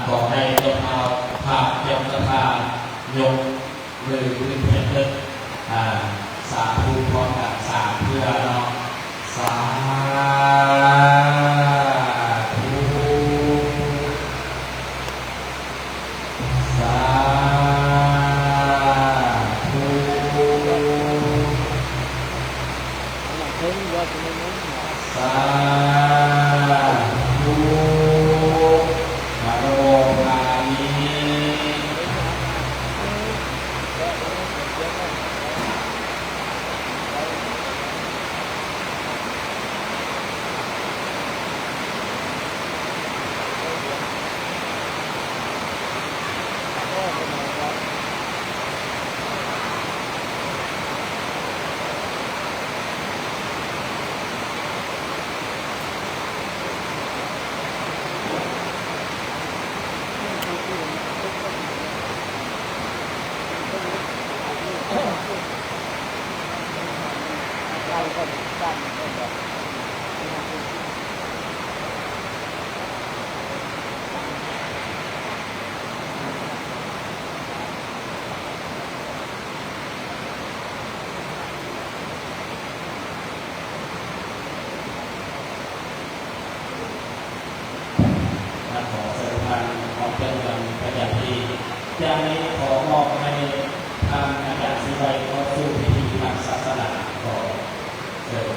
ขอให้เจ้าภาพภาพเจ้าภาพยกมือขึ้นเพื่อสาธุพร้อมกับสาเพื่อเนาะสาธุสาธุสาธุมโนมามิขอเสด็จพันขอเป็นวันประหยัดที่จากนี้ขอมอบให้ทางอาจารย์ศิวัยเข้าสู่พิธีทางศาสนาขอเชิญ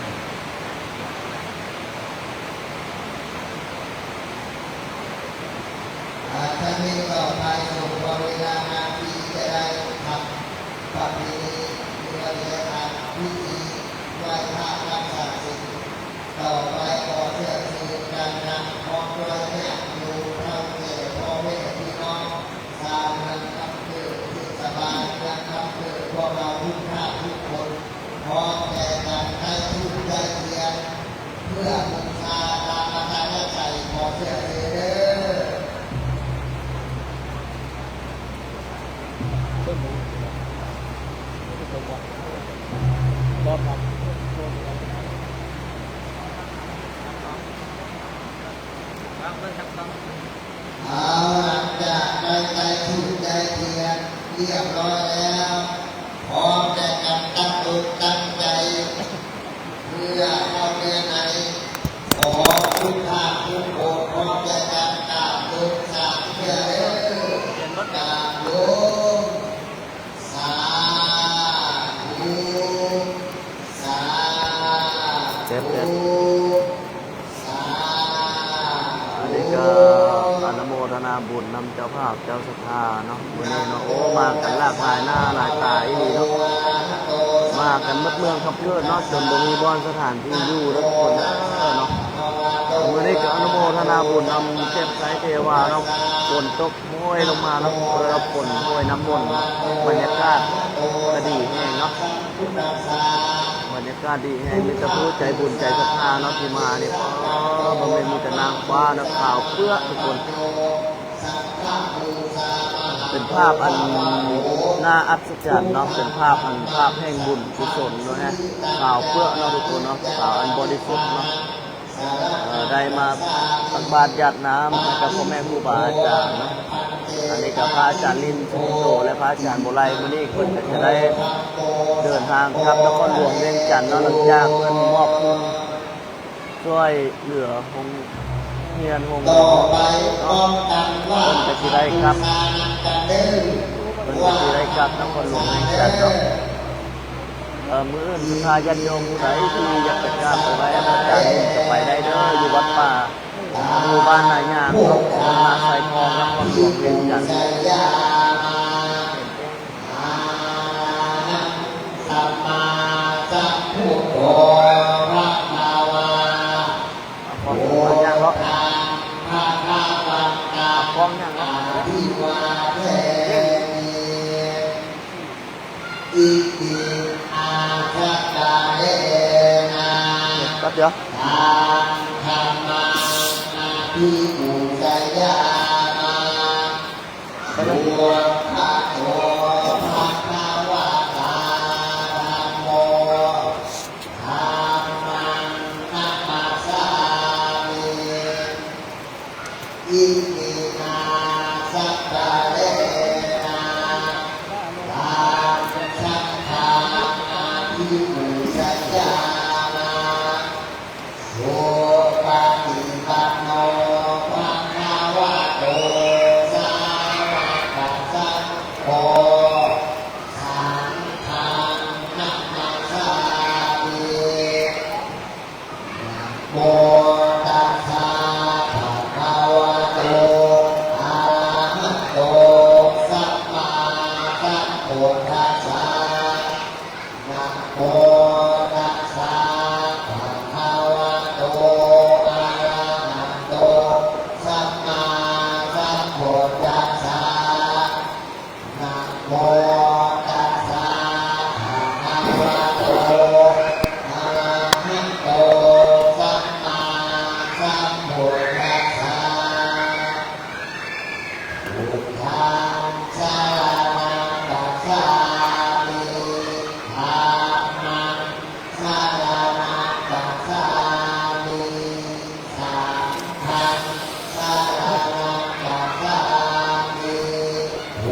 ท่านนี้ต่อไปส่งวันเวลานาทีจะได้ทำประเพณีเรือเรือทางพิธีไหว้พระรักษาศีลต่อไปขอเชิญชวนการนำของด้วยเนี่ยอยู่เท่าเกี่ยวพ่อแม่พี่น้องสร้างนันทำเกิดที่สบายนันทำเกิดพวกเราทุกท่านทุกคนพร้อมแต่การให้ทุกใจเทียนเพื่อบูชาตามอาจารย์ใจขอเชิญเด้เอาหลังจากใจทุกใจเทียนเรียบร้อยแล้วพร้อมแต่การตั้งอกตั้งใจเพื่อเอาเรียนไหนขอทุกท่านทุกคนพร้อมแต่การกราบลงสาเพื่อเด้อกราบลงสาธุสาธุสา อันนี้ก็อนุโมทนาบุญนำเจ้าภาพเจ้าศรัทธาเนาะวันนี้เนาะโอ้มากันหลากหลายหน้าหลายตาอีหลีเนาะมากันมัดเมืองขับเคลื่อนเนาะจนบ่มีบ่อนสถานที่อยู่แล้วทุกคนเนาะวันนี้ก็อนุโมทนาบุญนำเทพไตรเทวาเนาะฝนตกห้วยลงมาเนาะรับฝนห้วยน้ำมนต์บรรยากาศก็ดีแห้งเนาะบรรยากาศดีแห้งมีแต่ผู้ใจบุญใจศรัทธาเนาะที่มาเนี่ยมันไม่มีแต่นางฟ้านะขาวเพื่อทุกคนเป็นภาพอันน่าอัศจรรย์เนาะเป็นภาพแห่งบุญกุศลเนาะฮะขาวเพื่อเนาะทุกคนเนาะขาวอันบริสุทธิ์เนาะได้มาตักบาตรหยาดน้ำให้กับพ่อแม่ครูบาอาจารย์นะอันนี้กับพระอาจารย์ลินสุโตและพระอาจารย์โบไลวันนี้คนจะได้เดินทางครับนครหลวงเวียงจันทร์เนาะหลังจากเงินมอบช่วยเหลือหงเฮียนหงเนาะคนจะที่ได้ครับคนจะที่ได้ครับนครหลวงเวียงจันทร์เนาะมื้ออื่นสุธาญาติโยมผู้ใดที่อยากจะกราบไปไหว้อาจารย์ลินจะไปได้เด้ออยู่วัดป่าหมู่บ้านนายางเนาะมาใส่ทองนครหลวงเวียงจันทร์สัมมาสัมพุทโธพระภาวาโอยังพระภาวันตาพร้อมยังที่วาเทมีอิติอาทัตตาเรนะก็เดี๋ยวทางธรรมานาภิปุจยามาบุญพระโตภะคะวะตาธัมโมธัมมังนัมมัสสามิอิตินา ทัสสะพุทธังสรณังคัจฉามิธัมมังสรณังคัจฉามิสังฆังสรณังคัจฉามิโห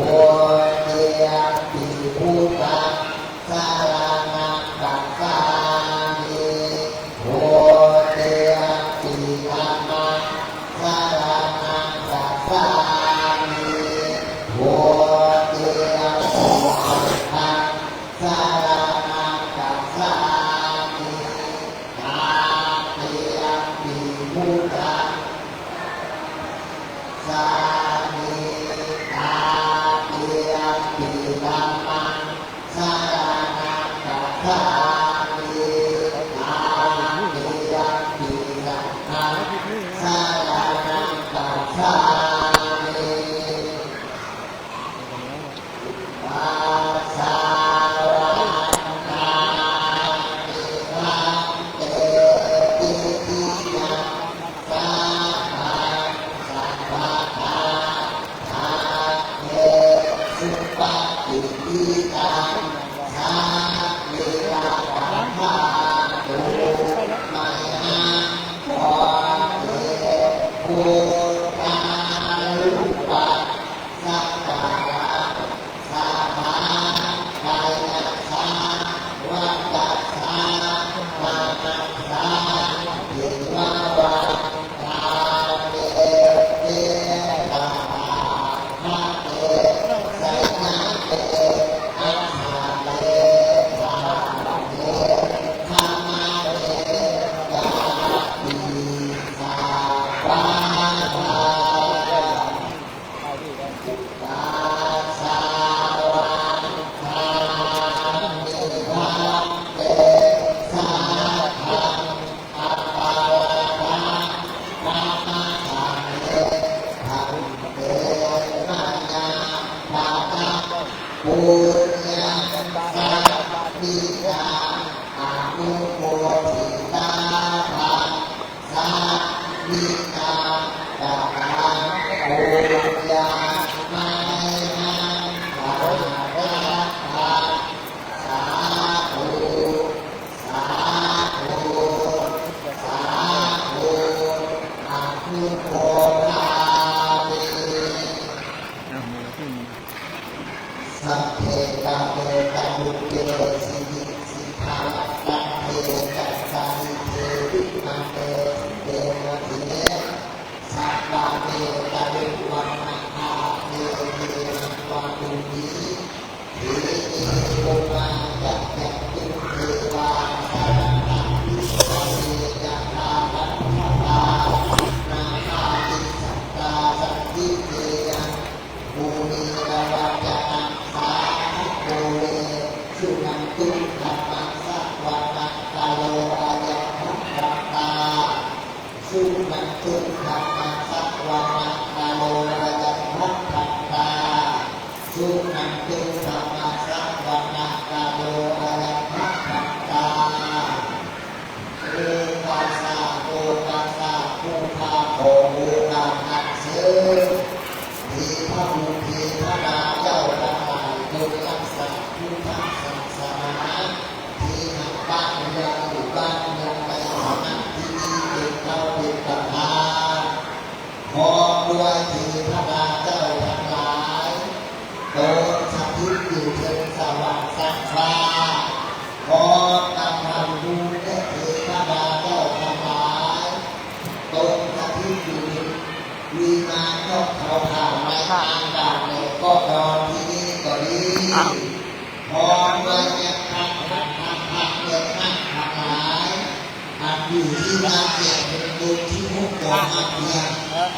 ติยัมปิพุทธังสรณังคัจฉามิโหติยัมปิธัมมังสรณังคัจฉามิโหติยัมปิสังฆังสรณังคัจฉามิตาติยัมปิพุทธังสามิตาติยัมปิธัมมังสรณังคัจฉามิตาติยัมปิสังฆังสรณังคัจฉามิปัสสาวะทานิทังเตติทิยังสัพพังสัพพะทาทาเทสุปฏิทิตังสามิลาปัฏฐาตุมยังขอเทพุทธานุปัสสัพพะสัพพะกายะสาวัตตะสาวานัสสาปิวะวะตาเมเตตาภะเตสัยนะเตอัฏฐาเตสาเตธรรมะเตกาปิสาวาทาปัสสาวะทานิทังเตสัพพังอัปปาวะทังธัมมะทังเตธัมเตมัญญาภาตังปุญญาสัพพิยาอนุโมทิตาภังสัพพิตาตะกังปุญญาไมหังภารัตถังสาธุสาธุสาธุอนุโมทามิ สัพเพกาเมตามุเกสิหิสิทาสัพเพกัสสานิเทวิมาเตเตวะทิเนสัพพะเมตาวิวันนะภาเทเทวะตุมิทีนิโกมายัจจตุเทวาสารนังวิสาเยยะธาปัฏฐตานาคาติสัตตาสันติเตยังภูมิกวัจจะนังสาโกเวสุนันตุธัมมังสัพวะนังกาโลอายัมพุทธัตตาสุนันตุธัมมังสัพวะนังกาโลอายัมพุทธัตตาสุนันตุธัมมังสัพวะนังกาโลอายัมพุทธัตตาเอกัสสะโกกัสสะภูภาโภอุราคัสเสทีพระบุตรีพระนางเจ้าทั้งหลายจงรักษาพุทธศาสนาที่หักบ้านเมืองหมู่บ้านเมืองไปสถานที่นี้เป็นเราเป็นประธานขอด้วยทีพระนางเจ้าทั้งหลายโดนสถิตอยู่เชิงสว่างสังวาขอกำลังดูและทีพระนางเจ้าทั้งหลายโดนสถิตอยู่มีงานก็เขาผ่านไม่ทางด่านเลยก็นอนที่นี่ก็ดีพอเมื่อแยกพักเดินนั่งทำหลายอยู่ที่ร้านเกียรติเป็นบุญที่มุกโกอาเพียง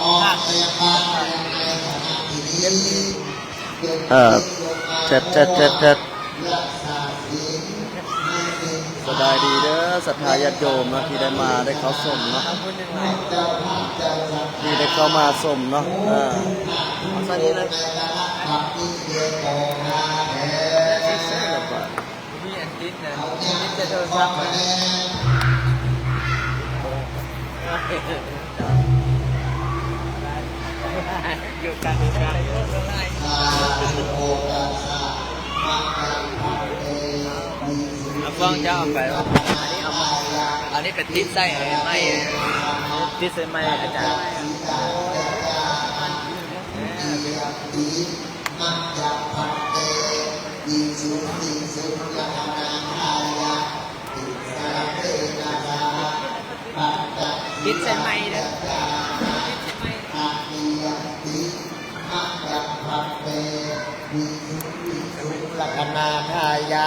ออกไปบ้านในสถานที่นี้เจ็ดรักษาศีลให้เป็น สบายดีเด้อศรัทธาญาติโยมนะที่ได้มาได้เข้าชมเนาะที่ได้เข้ามาชมเนาะเอาซะนี้เลยมีอันติดนะติดจะโทรศัพท์ อยู่กันอยู่กัน โอตัสสะภะคะวะโต เอาฟ้องเจ้าเอาไปอันนี้เอามาอันนี้เป็นทิศไส้ไม่ ที่เซไม่อาจารย์ มัจจพันเตอิสุติสุยะนาคายะติสาเตนะสาปัจจ ทิศไส้ไม่เด้อ อาติยติมัจจพันเตอิสุติสุยะนาคายะ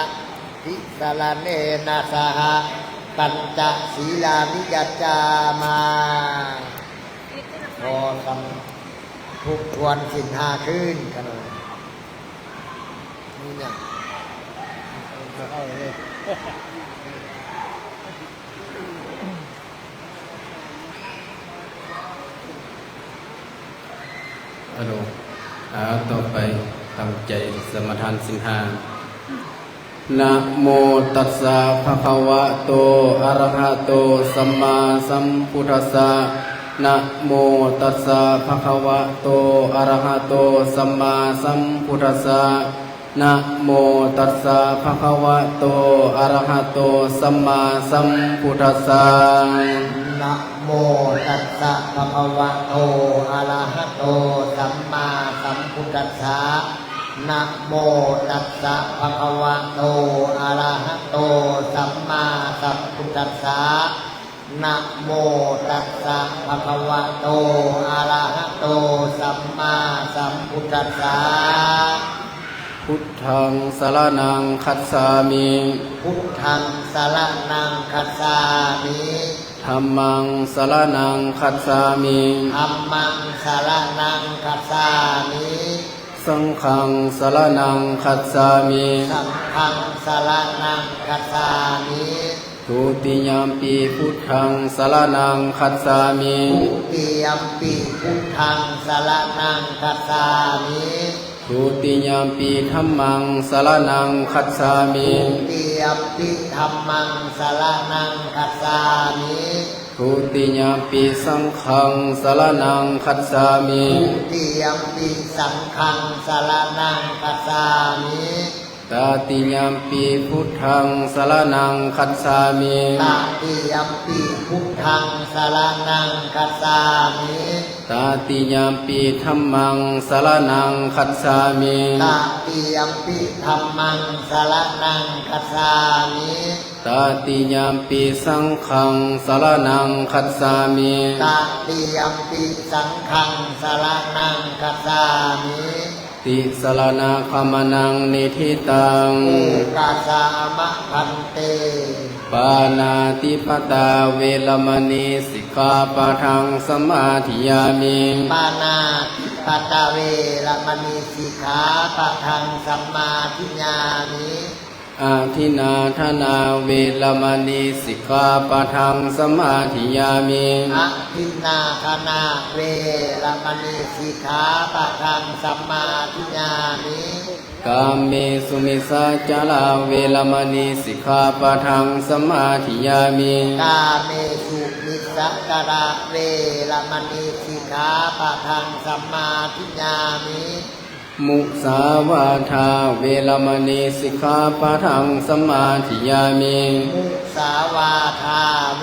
ติสารเนนะสหปัญจศีลามิกัจจามาพอทำทุกทวนสินห้าขึ้นกันเลยนี่เนี่ยเอาเลย ฮัลโหลต่อไปตั้งใจสมาทานสินหานะโมตัสสะภะคะวะโตอะระหะโตสัมมาสัมพุทธัสสะนะโมตัสสะภะคะวะโตอะระหะโตสัมมาสัมพุทธัสสะนะโมตัสสะภะคะวะโตอะระหะโตสัมมาสัมพุทธัสสะ นะโมตัสสะภะคะวะโตอะระหะโตสัมมาสัมพุทธัสสะนะโมตัสสะภะคะวะโตอะระหะโตสัมมาสัมพุทธัสสะนะโมตัสสะภะคะวะโตอะระหะโตสัมมาสัมพุทธัสสะ พุทธังสรณังคัจฉามิ พุทธังสรณังคัจฉามิ ธัมมังสรณังคัจฉามิ ธัมมังสรณังคัจฉามิ สังฆังสรณังคัจฉามิ สังฆังสรณังคัจฉามิ ทุติยมปีพุทธังสรณังคัจฉามิ ทุติยมปิพุทธังสรณังคัจฉามิ ทุติยมปีธัมมังสรณังคัจฉามิ ทุติยมปิธัมมังสรณังคัจฉามิ ทุติยมปีสังฆังสรณังคัจฉามิ ทุติยมปิสังฆังสรณังคัจฉามิ ตติยมปีพุทธังสรณังคัจฉามิ ตติยมปิพุทธังสรณังคัจฉามิ ตติยมปีธัมมังสรณังคัจฉามิ ตติยมปิธัมมังสรณังคัจฉามิ ตติยมปีสังฆังสรณังคัจฉามิ ตติยมปิสังฆังสรณังคัจฉามิ ติสรณาคมนังนิธิตัง โอกาสามะพันเต ปานาติปตาเวรมณีสิกขาปะทังสมาธิยามิ ปานาติปตะเวรมณีสิกขาปะทังสัมมาทิฏฐามิ อาทินาธนาเวรมณีสิกขาปะทังสมาธิยามิ อะทินนาคนาเวรมณีสิกขาปะทังสัมมาทิฏฐามิ กามเมสุมิสาจาราเวรมณีสิกขาปะทังสมาธิยามิ กาเมสุมิสกระเวรมณีสิกขาปะทังสัมมาทิฏฐามิ มุสาวาทาเวรมณีสิกขาปะทังสมาธิยามิ มุสาวาทาเว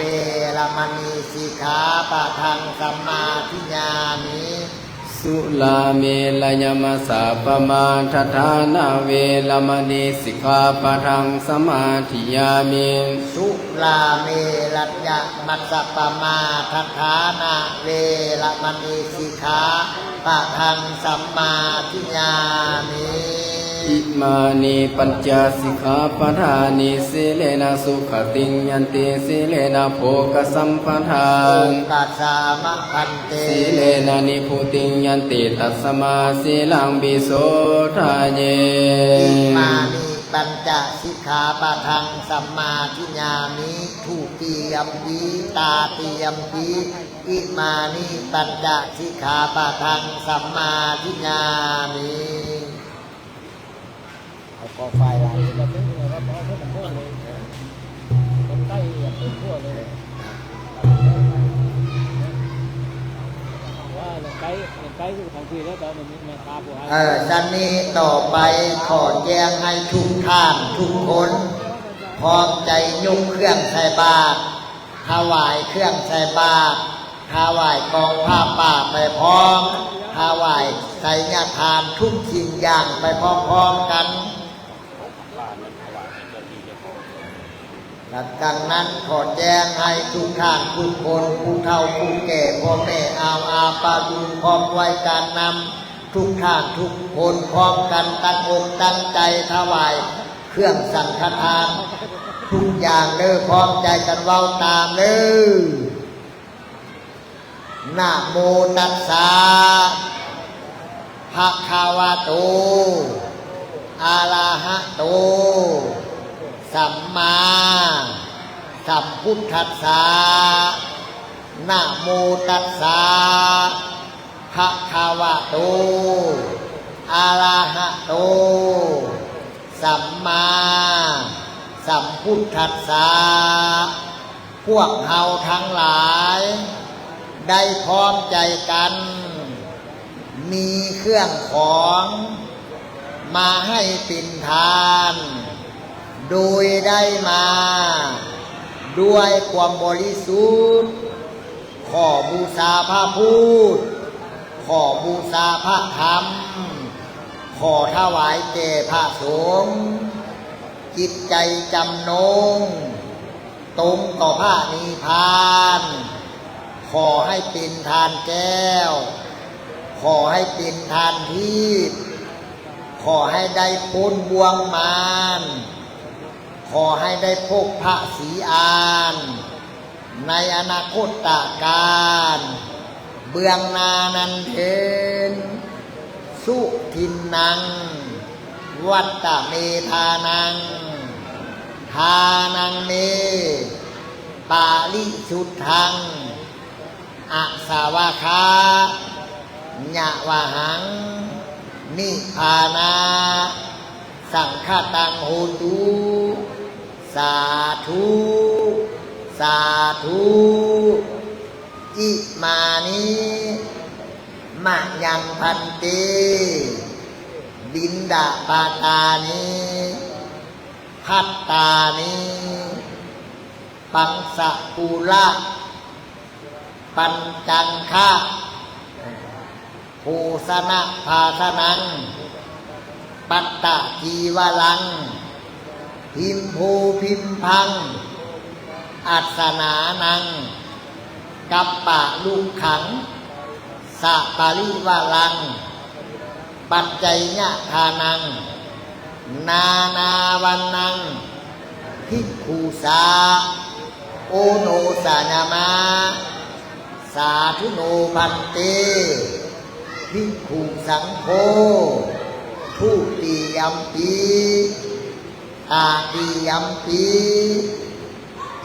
รมณีสิกขาปะทังสัมมาทิฏฐามิ สุลาเมลยมัสสะปมาทัฏฐานาเวรมณีสิกขาปะทังสมาธิยามิ สุลาเมรัญญมัสสะปมาทัฏฐานาเวรมณีสิกขาปะทังสัมมาทิฏฐามิ อิมานิปัญจสิกขาปทานิสิเลนะสุขติงยันติสิเลนะโภคสัมปทา โอน กัสสามะพันเต สิเลนะนิพุติงยันติตัสสมาสิลังบิโสทาเย อิมานิปัญจสิกขาปะทังสัมมาทิฏฐามิทุติยมปีตาติยมปีอิมานิปัญจสิกขาปะทังสัมมาทิฏฐามิเอาก็ไฟไล่แล้วเป็นไงว่าเอาเป็นพวกเลยคนใกล้อย่างเป็นพวกเลยว่าเลย สันนี้ต่อไปขอแจ้งให้ทุกท่านทุกคนพร้อมใจยกเครื่องใส่บาตรถวายเครื่องใส่บาตรถวายกองผ้าป่าไปพร้อมถวายไสยทานทุกสิ่งอย่างไปพร้อมๆกันดังนั้นขอแจ้งให้ทุกท่านทุกคนผู้เฒ่าผู้แก่พ่อแม่อาปาดูพร้อมไว้การนำทุกท่านทุกคนพร้อมกันตั้งอกตั้งใจถวายเครื่องสังฆทานทุกอย่างเด้อพร้อมใจกันเว้าตามเด้อนะโมตัสสะภะคะวะโตอะระหะโตสัมมาสัมพุทธัสสะนะโมตัสสะภะคะวะโตอะระหะโตสัมมาสัมพุทธัสสะพวกเฮาทั้งหลายได้พร้อมใจกันมีเครื่องของมาให้ปิ่นทานโดยได้มาด้วยความบริสุทธิ์ขอบูชาพระพุทธขอบูชาพระธรรมขอถวายแด่พระสงฆ์จิตใจจำนงตรงต่อพระนิพพานขอให้เป็นทานแก้วขอให้เป็นทานทิพย์ขอให้ได้พ้นบ่วงมารขอให้ได้พบพระศรีอานในอนาคตการเบื้องหน้านั้นเถิดสุทินนังวัตตะเมธานังทานังเมปาลิสุทธังอาสาวาคาญะวะหังนิพพานาสังฆตังโหตุสาธุสาธุอิมานิมะยังพันเตบินดาปาตานิพัตตานิปังสะปูละปัญจังคะภูสนะภาสนังปัตตะจีวลังพิมภูพิมพังอัสนานังกัปปะลุกขังสะปาริวลังปัจจัยญะทานังนานาวันนังภิกขุสาโอโนสานามาสาธุโนพันเตภิกขุสังโฆทุติยัมปีตาติยัมปี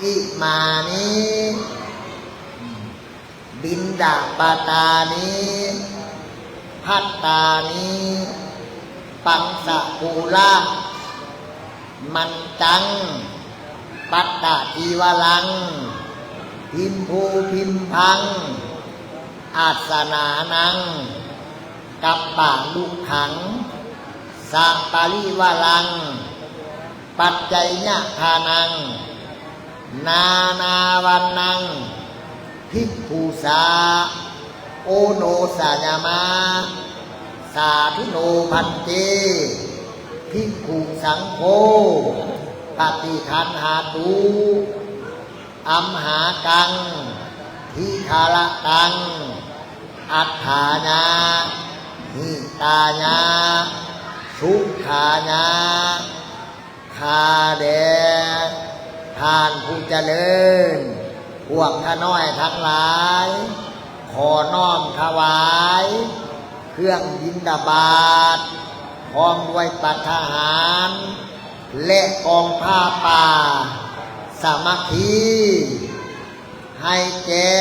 อิมานิบินดาปตานิพัตตานิปังสะปูละมันจังปัตตะจีวลังพิมภูพิมพังอาสนานังกัปปะลุกขังสะปาริวลังปัจจัยญะทานังนานาวันนังภิกขุสาโอโนสาญามาสาธุโนพันเตภิกขุสังโฆปฏิคันหาตุอัมหากังทิคาละตังอัฏฐาญาหิตาญาสุขาญาคาเดทานผู้เจริญพวกข้าน้อยทั้งหลายขอน้อมถวายเครื่องบิณฑบาตพร้อมด้วยปัทหารและกองผ้าป่าสามัคคีให้แก่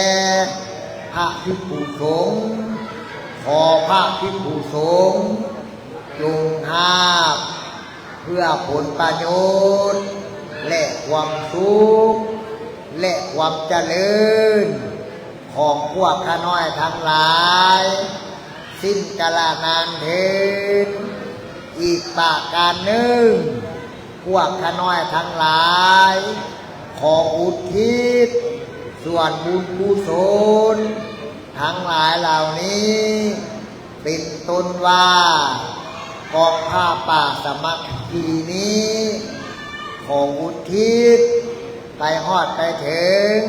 พระภิกษุสงฆ์ขอพระภิกษุสงฆ์จงหาบเพื่อผลประโยชน์และความสุขและความเจริญข ของพวกข้าน้อยทั้งหลาย สิ้นกาลนานเถิดอีกประการหนึ่งพวกข้าน้อยทั้งหลายขออุทิศส่วนบุญกุศลทั้งหลายเหล่านี้เป็นต้นว่ากองผ้าป่าสมัคคีนี้ขออุทิศไปฮอดไปถึง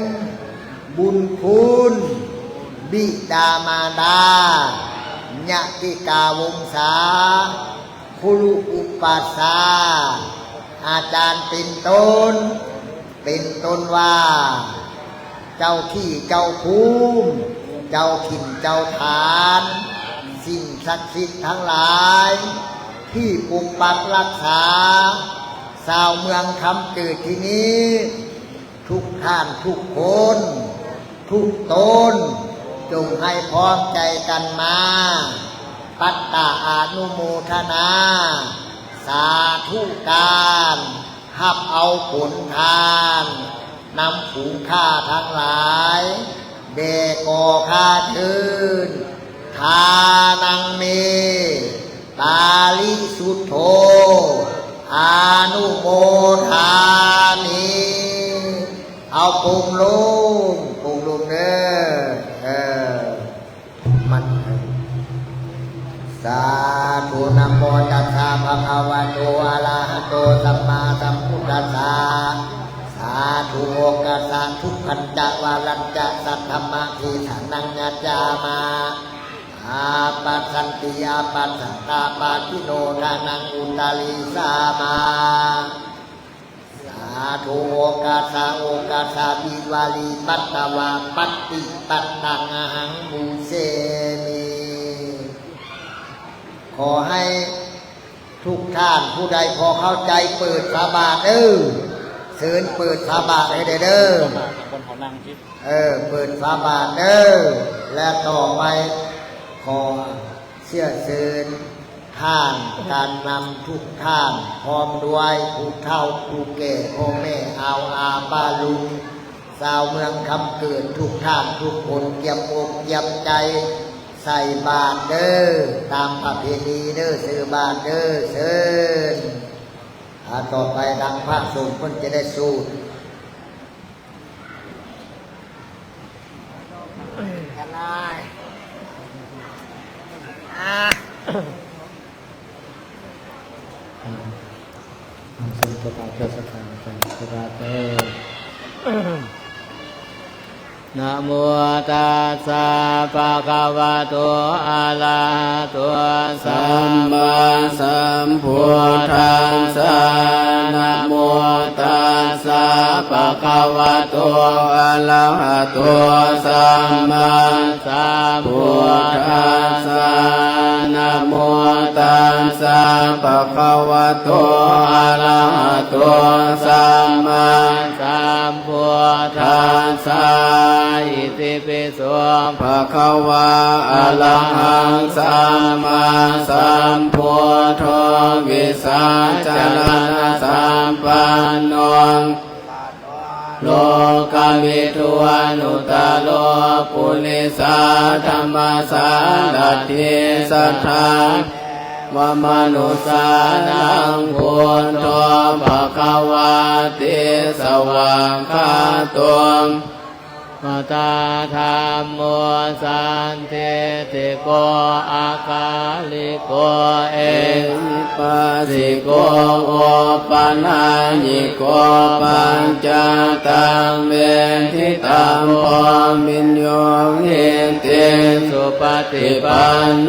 บุญคุณบิดามารดาญาติกาวงศาคุลุอุปัสสาอาจารย์เป็นต้นว่าเจ้าที่เจ้าภูมิเจ้าถิ่นเจ้าฐานสิ่งศักดิ์สิทธิ์ทั้งหลายที่ปกปักรักษาชาวเมืองคำเกิดที่นี้ทุกท่านทุกคนทุกตนจงให้พร้อมใจกันมาปัตตาอานุโมทนาสาธุการหับเอาผลทานนำฝูงข้าทั้งหลายเดก่อข้าชื่นทานังเมตาลิสุทโธอานุโมทามิเอาปุ่มลงเด้อมันสาธุนะโมตัสสะภะคะวะโตอะระหะโตสัมมาสัมพุทธัสสะสาธุโอกาสะทุกขันจะวาลัญจะสัทธรรมะทีฐานังญาจามาอาปัสสันติอาปัสสัตตาปาทิโนทานังอุตตลิสามาสาธุโอกาสะวิวาลีปัตตวาปัตติปัตตังอหังบูเสมิขอให้ทุกท่านผู้ใดพอเข้าใจเปิดฝาบาทเชิญเปิดฝาบาทให้เด้อเปิดฝาบาทและต่อไปขอเชื่อเชิญท่านการนำทุกท่านพร้อมด้วยผู้เฒ่าผู้แก่พ่อแม่เอาอาป้าลุงชาวเมืองคำเกิดทุกท่านทุกคนเยี่ยมอกเยี่ยมใจใส่บาตรตามประเพณีซื้อบาตรเชิญต่อไปดังพระสงฆ์คนจะได้สูตรกันเลยสัมปทาเทศกาลสัมปทาเทนะโมตัสสะภะคะวะโตอะระหะโตสัมมาสัมพุทธัสสะนะโมตัสสะภะคะวะโตอะระหะโตสัมมาสัมพุทธัสสะนะโมตัสสะภะคะวะโตอะระหะโตสัมมาสัมพุทธัสสะอิติปิโสภะคะวะอะระหังสัมมาสัมพุทโธวิสัชนะสัมปันโนโลกวิทูอนุตตโลปุริสาธัมมาสารัตถิสัทธาวมนุสานังพุทโธภะคะวะติสวากขาโตมตาธรรมโมสันติติโกอาคาลิโกเอหิปัสสิโกโอปัญญิโกปัญจตังเวทิตังพมินโยหิติสุปฏิปันโน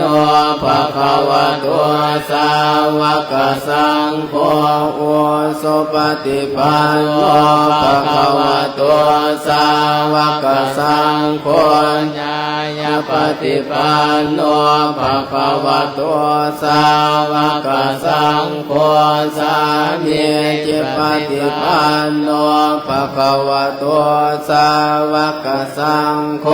ภะคะวะโตสาวกสังโฆโอสุปฏิปันโนภะคะวะโตสาวกสังโฆญาญาปฏิปันโนภะคะวะโตสาวกสังโฆสามีจิปฏิปันโนภะคะวะโตสาวกสังโฆ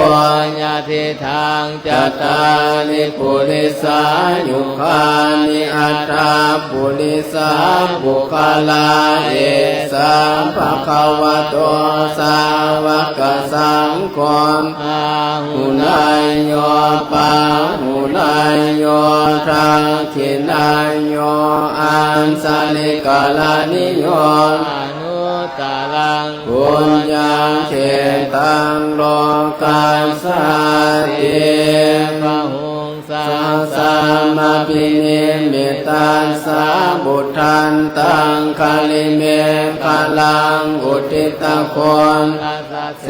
ญาทิทังจัตตานิปุริสายุคานิอัตถาปุริสาบุคลาเอสัมภะคะวะโตสาวกสัง งกรหูนายโยปังหูนายโยทังขินายโยอันสาลิกาลานิโยอนุตตรังปุญญังเขตังโลกัสสติปะหุงสังสามาปินิมิตัสสะบุตทันตังคาลิเมฆาลังอุทิตะโคนเส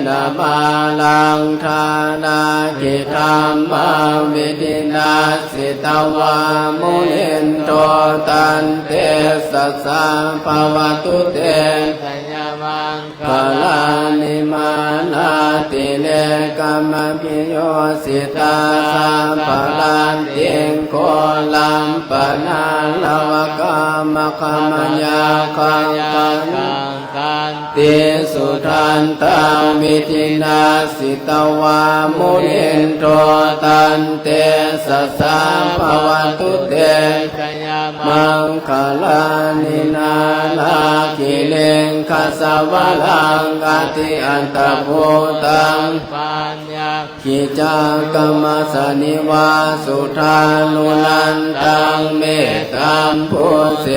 นามาลังทานากิธรรมาวิธินาสิตวามุนินโตตันเตสัสสะภวตุเตสัญญมังคาลานิมานาติเลกัมปิโยสิตาสัมภลันติงโคลัมปนาลวกามะคมยาคังกันติสุทันตังวิธินาสิตวามุนินโตตันเตสัสสะภวตุเตมังคลานินาลาคิเลงคัสสวะลังกติอันตภูตังปัญญาขิจากรรมสนิวาสุทานุนันตังเมตตัมพุเส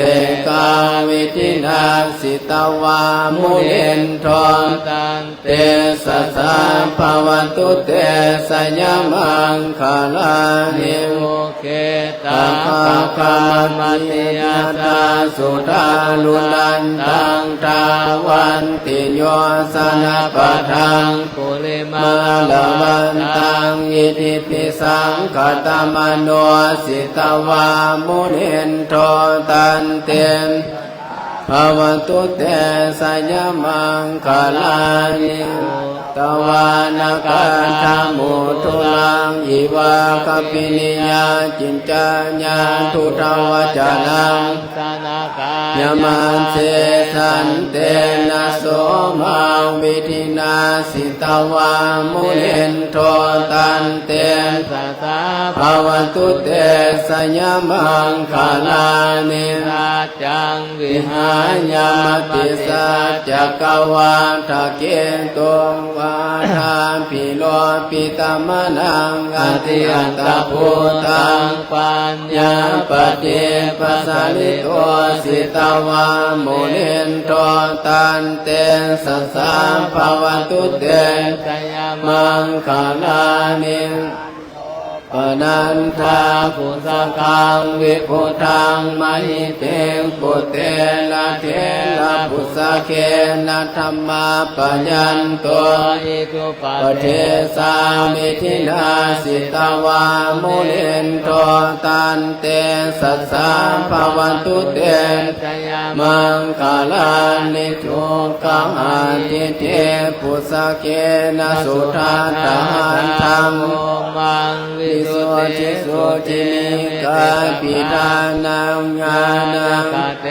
กาวิธินาสิตวามุนินโตตันเตสัสสะภวตุเตสัญญมังคลานิโมเกตังคามติยาตาสุทานุนันตังทาวันติโยสนะปะทังปุริมาลวันตังอิติปิสังขตมโนสิตวามุนินโตตันเตภวตุเตสัญญมังคลานิตวานกันธมุทุลังอิวะคปินิยาจินจาญาทุทวจนังยมันเสสันเตนะโสมาวิธินาสิตวามุนินโตตันเตสัสสะภวตุเตสัญญมังคลานิราจังวิหายามติสัจจกวาทะเกตุวาทานปิโลปิตมนังอติอันตภูตังปัญญาปฏิปัสสาลิโตสิตวามุนินโตตันเตสัสสะภวตุเตสัญญมังคลานิปนันทาภุสคังวิพุทังมหิเตงปุเตนะเทนะภุสเคนะธรรมาปัญญันโตอิทุปะเทสามิทินาสิตวามุนินโตตันเตสัสสะภวตุเตมังคลานิทุกังอาทิเตภุสเคนะสุทัตถานธัมมังวิสุทิสุทินิกาปิทานังญาณังเต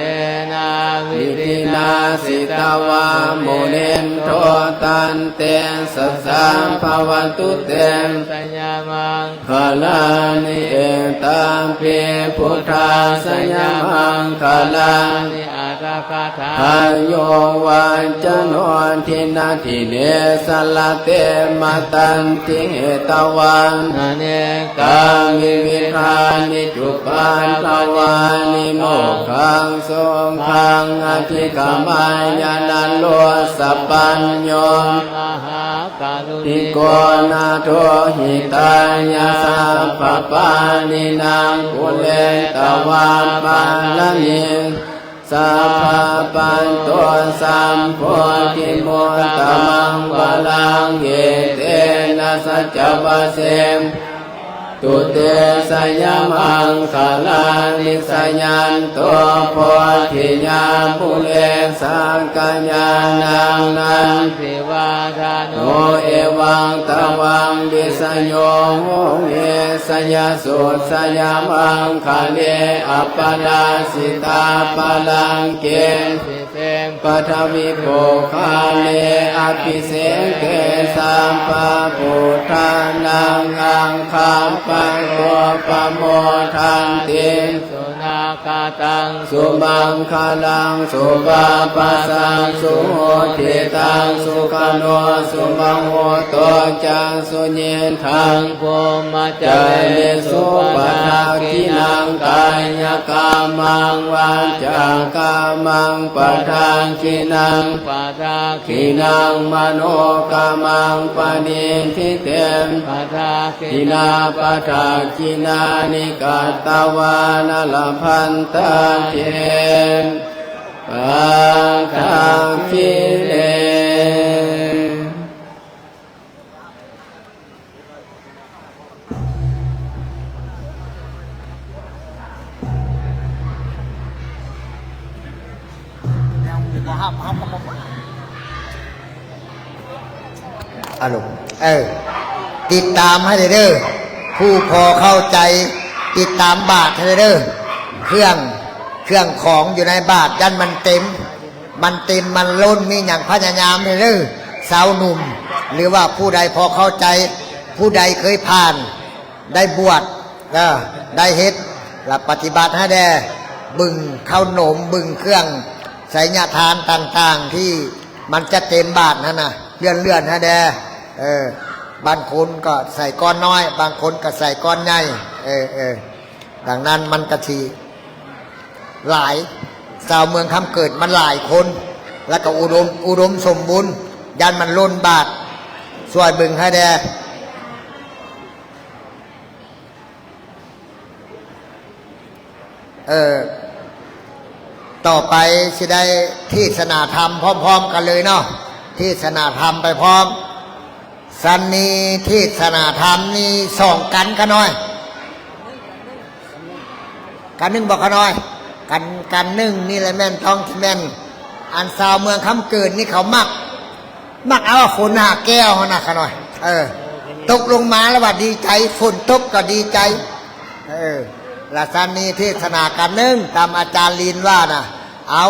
นะวิธินาสิตวามุนินโตตันเตสัสสะภวตุเตสัญญมังคลานิเอตัมปิพุทธาสัญญมังคลานิอัตถคถาโยวันจโนทินาทิเนสลเตมตันติเหตวันเนกามิวิธานิจุปันตวานิโมขังสงขังอธิกามายานันโลสัพพัญโยมหาการุณิโกนาโทหิตายาสัพพปานินางกุเลตวาปาลนิสัพพปันโตสัมโพธิมุตตมังวลังเยเตนะสัจจวะเสมตุเตสัญญมังคลานิสัญญันโตโพธิญาภูเลสังกัญญานังนันทิวาทาโนเอวังตวังดิสยโยโหเอสัญญาสุสัญญมังคเลอัปปนาสิตาปลังเกปฐวิโภคาเลอภิเสเกสัมปะพุทธานังอังคัมปังโตปโมทันติสุนา คาตัง สุมังคลังสุปาปัสสังสุโหติตังสุขโนสุมังโหตัวจังสุเยทัง โพมาจ จาริสุปทาคินังกายกามังวาจากามังปทาคินัง ปาทา คินังมโนกามังปณิทิเตม ปาทา คินาปทาคินานิกาตวานลพันตาเทนปาทาคิเล อารมณ์ติดตามให้เด้อผู้พอเข้าใจติดตามบาทให้เด้อเครื่องของอยู่ในบาทยันมันเต็มมันล้นมีอย่างพยายามให้เด้อสาวหนุ่มหรือว่าผู้ใดพอเข้าใจผู้ใดเคยผ่านได้บวชได้เฮ็ดและปฏิบัติให้แด่บึงข้าวหนมบึงเครื่องไสยทานต่างๆที่มันจะเต็มบาทนั่นน่ะเลื่อนให้แด่บางคนก็ใส่ก้อนน้อยบางคนก็ใส่ก้อนใหญ่ดังนั้นมันกะทีหลายชาวเมืองคำเกิดมันหลายคนแล้วก็อุดมสมบูรณ์ยันมันล้นบาทช่วยบึงให้แด่ต่อไปจะได้ที่สนาธรรมพร้อมๆกันเลยเนาะที่สนาธรรมไปพร้อมสันนี้ที่สนาธรรมนี่ส่องกันขน้อยกันนึ่งบอกขน้อยกันนึ่งนี่แหละแม่นท้องที่แม่นอันสาวเมืองคำเกิดนี่เขามักเอาฝนหาแก้วนะขน้อยตกลงมาแล้วว่าดีใจฝนตกก็ดีใจละสันนี้เทศนากันนึ่งตามอาจารย์ลีนว่านะเอา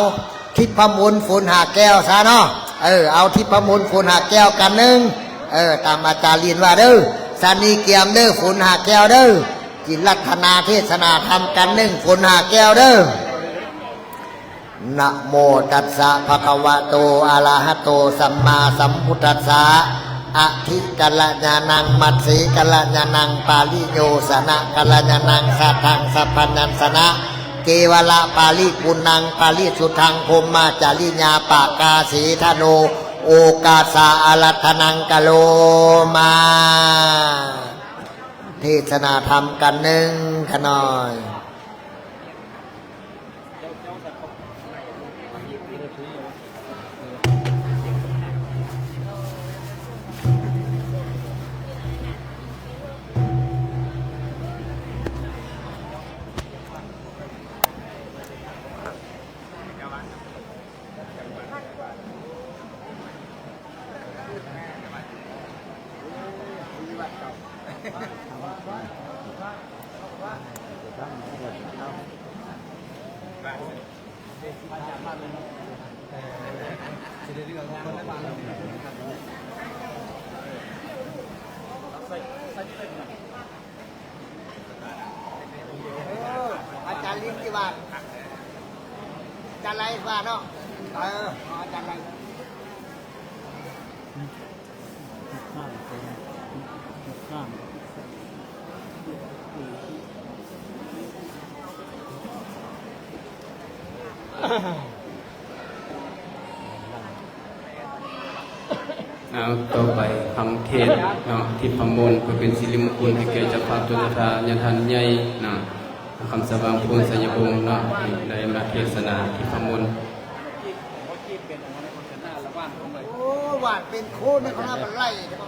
ทิพมลฝนหาแก้วซะเนาะเอาทิพมลฝนหาแก้วกันนึ่งตามอาจารย์ลีนว่าเด้อสันนี้เกียมเด้อฝนหาแก้วเด้อกินลัทนาเทศนาธรรมกันนึ่งฝนหาแก้วเด้อนะโมตัสสะภะคะวะโตอะระหะโตสัมมาสัมพุทธัสสะอะทิกัลลญาณังมัตสีกัลลญาณังปาลิโยสนะกัลลญาณังสัทธังสัพพัญญัญสนะเกวละปาลิปุนังปาลิสุทังพมมาจาริญาปากาสีธโนโอกาสาอารัตนังกะโลมาเทศนาธรรมกันหนึ่งขน่อยอาจารย์ลิ้นที่บ้านอาจารย์ไรบ้านเนาะอาจารย์ไรเอาต่อไปฟังเทศเนาะทิพมลเพื่อเป็นสิริมงคลให้แก่เจ้าภาพตุลทานยันทันใหญ่เนาะคำสว่างพูนสัญญพงศ์เนาะได้มาเทศนาทิพมล โอ้หวานเป็นโคตรในคณะบันไล่ใช่ไหม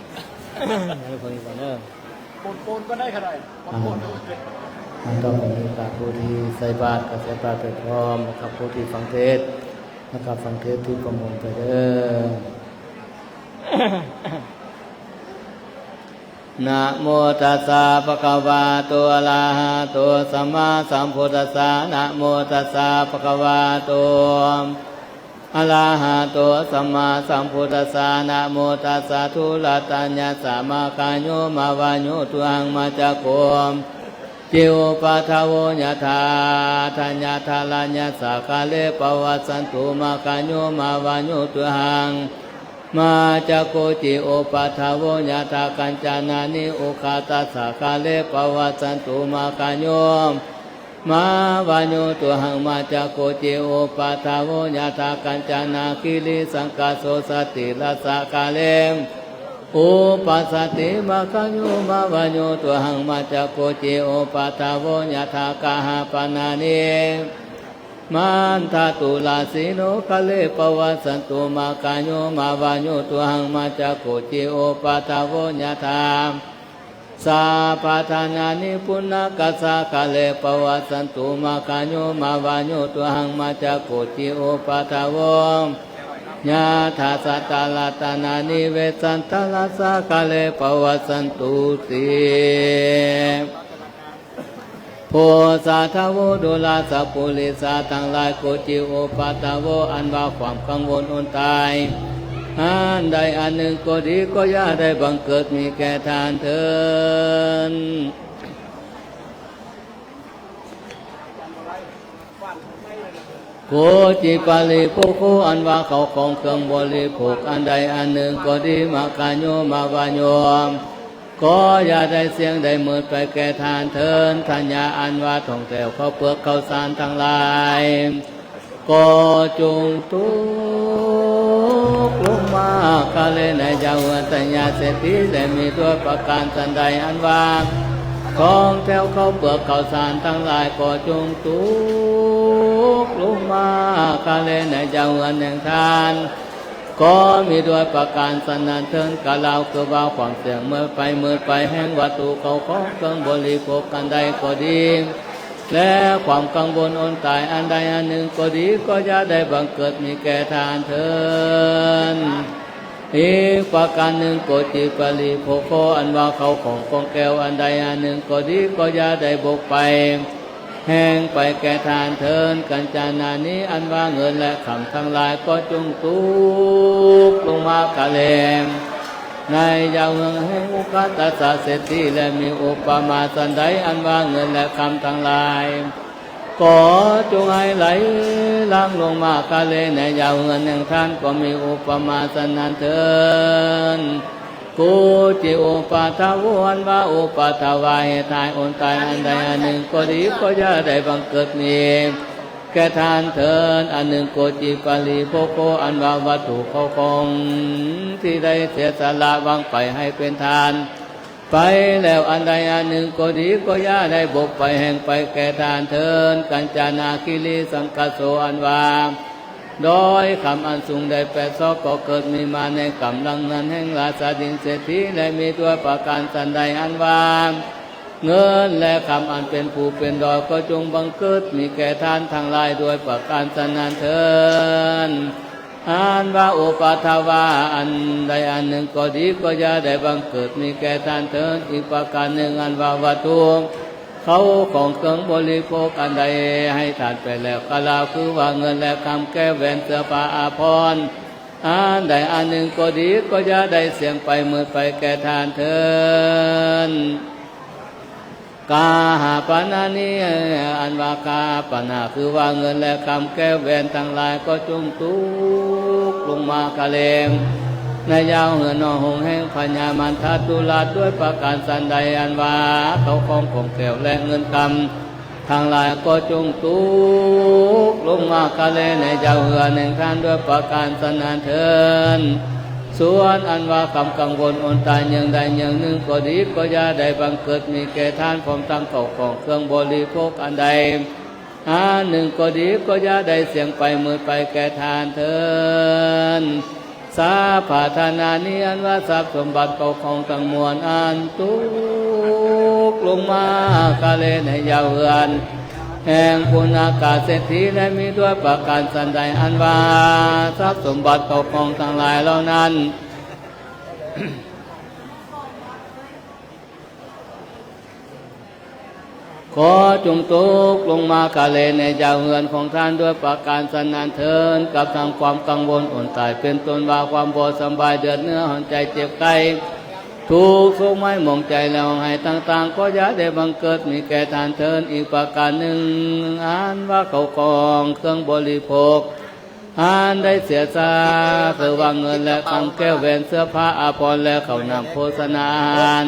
ปูนก็ได้ขนาดปูนต้องมีการผู้ที่ใส่บาตรกับใส่บาตรไปพร้อมนะครับผู้ที่ฟังเทศนะครับฟังเทศที่ประมวลไปเด้อนะโมตัสสะภะคะวะโตอะระหะโตสัมมาสัมพุทธัสสะนะโมตัสสะภะคะวะโตอะระหะโตสัมมาสัมพุทธัสสะนะโมตัสสะทุลัตตัญญะสัมมากัญโยมาวาโยตุหังมาจักโกม จิวปะทาวญาธาทัญญาทาลัญญาสากาเลปวัสสันตุมาคัญโยมาวายุตุหังมาจักโกจิโอปะทาวญาธากัญจานานิโอคาตัสสะกาเลปวัสสันตุมาคัญโยมาวายุตุหังมาจักโกจิโอปะทาวญาธากัญจานาคิริสังกาโสสติลัสสะกาเลอุปัสสติมาคัญโยมาวายุตุหังมาจักโกจิโอปะทาวญาธากาหาปนานิมันทาตุลาสิโนคะเลปวัสสันตุมาคัญโยมาวายุตุหังมาจักโกจิโอปะทาวญาธาสาปะทานานิปุณกัสสะคะเลปวัสสันตุมาคัญโยมาวายุตุหังมาจักโกจิโอปะทาวญาธาสัตตาลตานานิเวสันตาลาสะคะเลปวัสสันตุติโพสาทาวดุลาสัพพุลิสาทั้งหลายโกจิโอปาตาวอันว่าความกังวลอนตายอันใดอันหนึ่งก็ดีก็อย่าได้บังเกิดมีแก่ทานเถิดโกจิปาลิโภโคอันว่าเขาของเครื่องบริโภคอันใดอันหนึ่งก็ดีมาคาโยมาวาโยมก็อย่าได้เสียงได้มืดไปแก่ทานเถินทัญญาอันว่าท่องแถวเขาเปลือกเขาสารทั้งหลายก็จงตุกลงมาคาเลในเจ้าตัญญาเศรษฐีได้มีตัวประการสันใดอันว่าของแถวเขาเปลือกเขาสารทั้งหลายก็จงตุกลงมาคาเลในเจ้าแห่งทานก็มีด้วยประการสนันเทินกะลาวคือว่าความเสี่ยงเมื่อไปแห่งวัตถุเขาของเครื่องบริโภคกันใดก็ดีและความกังวลอนตายอันใดอันหนึ่งก็ดีก็อย่าได้บังเกิดมีแก่ทานเถิดอีกประการหนึ่งโกจิปาลิโภโคอันว่าเขาของแก้วอันใดอันหนึ่งก็ดีก็อย่าได้บกไปแห่งไปแก่ทานเถินกัญจานานี้อันว่าเงินและคำทั้งหลายก็จงตุกลงมากะเลมในยาวเมืองแห่งอุคตัสสะเศรษฐีและมีอุปมาสันใดอันว่าเงินและคำทั้งหลายก็จงให้ไหลล้างลงมากะเลในยาวเงินแห่งท่านก็มีอุปมาสันนั้นเถินกูจิโอปาทาวอันว่าโอปาทาวาเหตุตายอนตายอันใดอันหนึ่งก็ดีก็อย่าได้บังเกิดมีแก่ทานเถิดอันหนึ่งโกจิปาลิโภโคอันว่าวัตถุเขาของที่ได้เสียสละวางไปให้เป็นทานไปแล้วอันใดอันหนึ่งก็ดีก็อย่าได้บกไปแห่งไปแก่ทานเถิดกัญจานาคิริสังกัสโสอันว่าโดยคำอันสูงได้แปดซอกก็เกิดมีมาในกำลังนั้นแห่งราชาดินเศรษฐีและมีตัวประการสันใดอันว่าเงินและคำอันเป็นผู้เป็นดอกก็จงบังเกิดมีแก่ท่านทั้งหลายโดยประการสันนั้นเถิดอันว่าโอปาทาวาอันใดอันหนึ่งก็ดีก็อย่าได้บังเกิดมีแก่ท่านเถิดอีกประการหนึ่งอันว่าวัตถุเขาของเครื่องบริโภคอันใดให้ทานไปแล้วกล่าวคือว่าเงินและคำแก้วแหวนเสื้อผ้าอาภรณ์อันใดอันหนึ่งก็ดีก็อย่าได้เสี่ยงไปมืดไปแก่ทานเถิดกาหาปนานิอันว่ากาปนาคือว่าเงินและคำแก้วแหวนทั้งหลายก็จงตุกลงมากะเลมในยาวเหือนอหงแห่งพญามันทัตุลาด้วยประการสันใดอันว่าเขาของแก้วและเงินคำทั้งหลายก็จงตุกลงมากะเลในยาวเหือนแห่งท่านด้วยประการสันนันเถิดส่วนอันว่าคำกังวลอนตายอย่างใดอย่างหนึ่งก็ดีก็อย่าได้บังเกิดมีแก่ท่านความตั้งเขาของเครื่องบริโภคอันใดอันหนึ่งก็ดีก็อย่าได้เสี่ยงไปมืดไปแก่ทานเถิดสาภาธนานิอันว่าทรัพย์สมบัติเขาของทั้งมวลอันตุกลงมากะเลในยาวเหือนแห่งปุณากาเศรษฐีและมีด้วยประการสันใดอันว่าทรัพย์สมบัติเขาของทั้งหลายเหล่านั้น ขอจงตกลงมากะเลในยาวเหือนของท่านด้วยประการสันนันเถิดกับทางความกังวลอ่อนตายเป็นต้นว่าความบ่สบายเดือดเนื้อหอนใจเจ็บไข้ ทุกข์สุขไม่มองใจแล้วให้ต่างๆก็อย่าได้บังเกิดมีแก่ทานเทินอีกประการหนึ่งอ่านว่าเขากองเครื่องบริโภคอ่านได้เสียซาคือว่าเงินและคำแก้วแหวนเสื้อผ้าอาภรณ์และเขาวนำโฆษณาอาหาร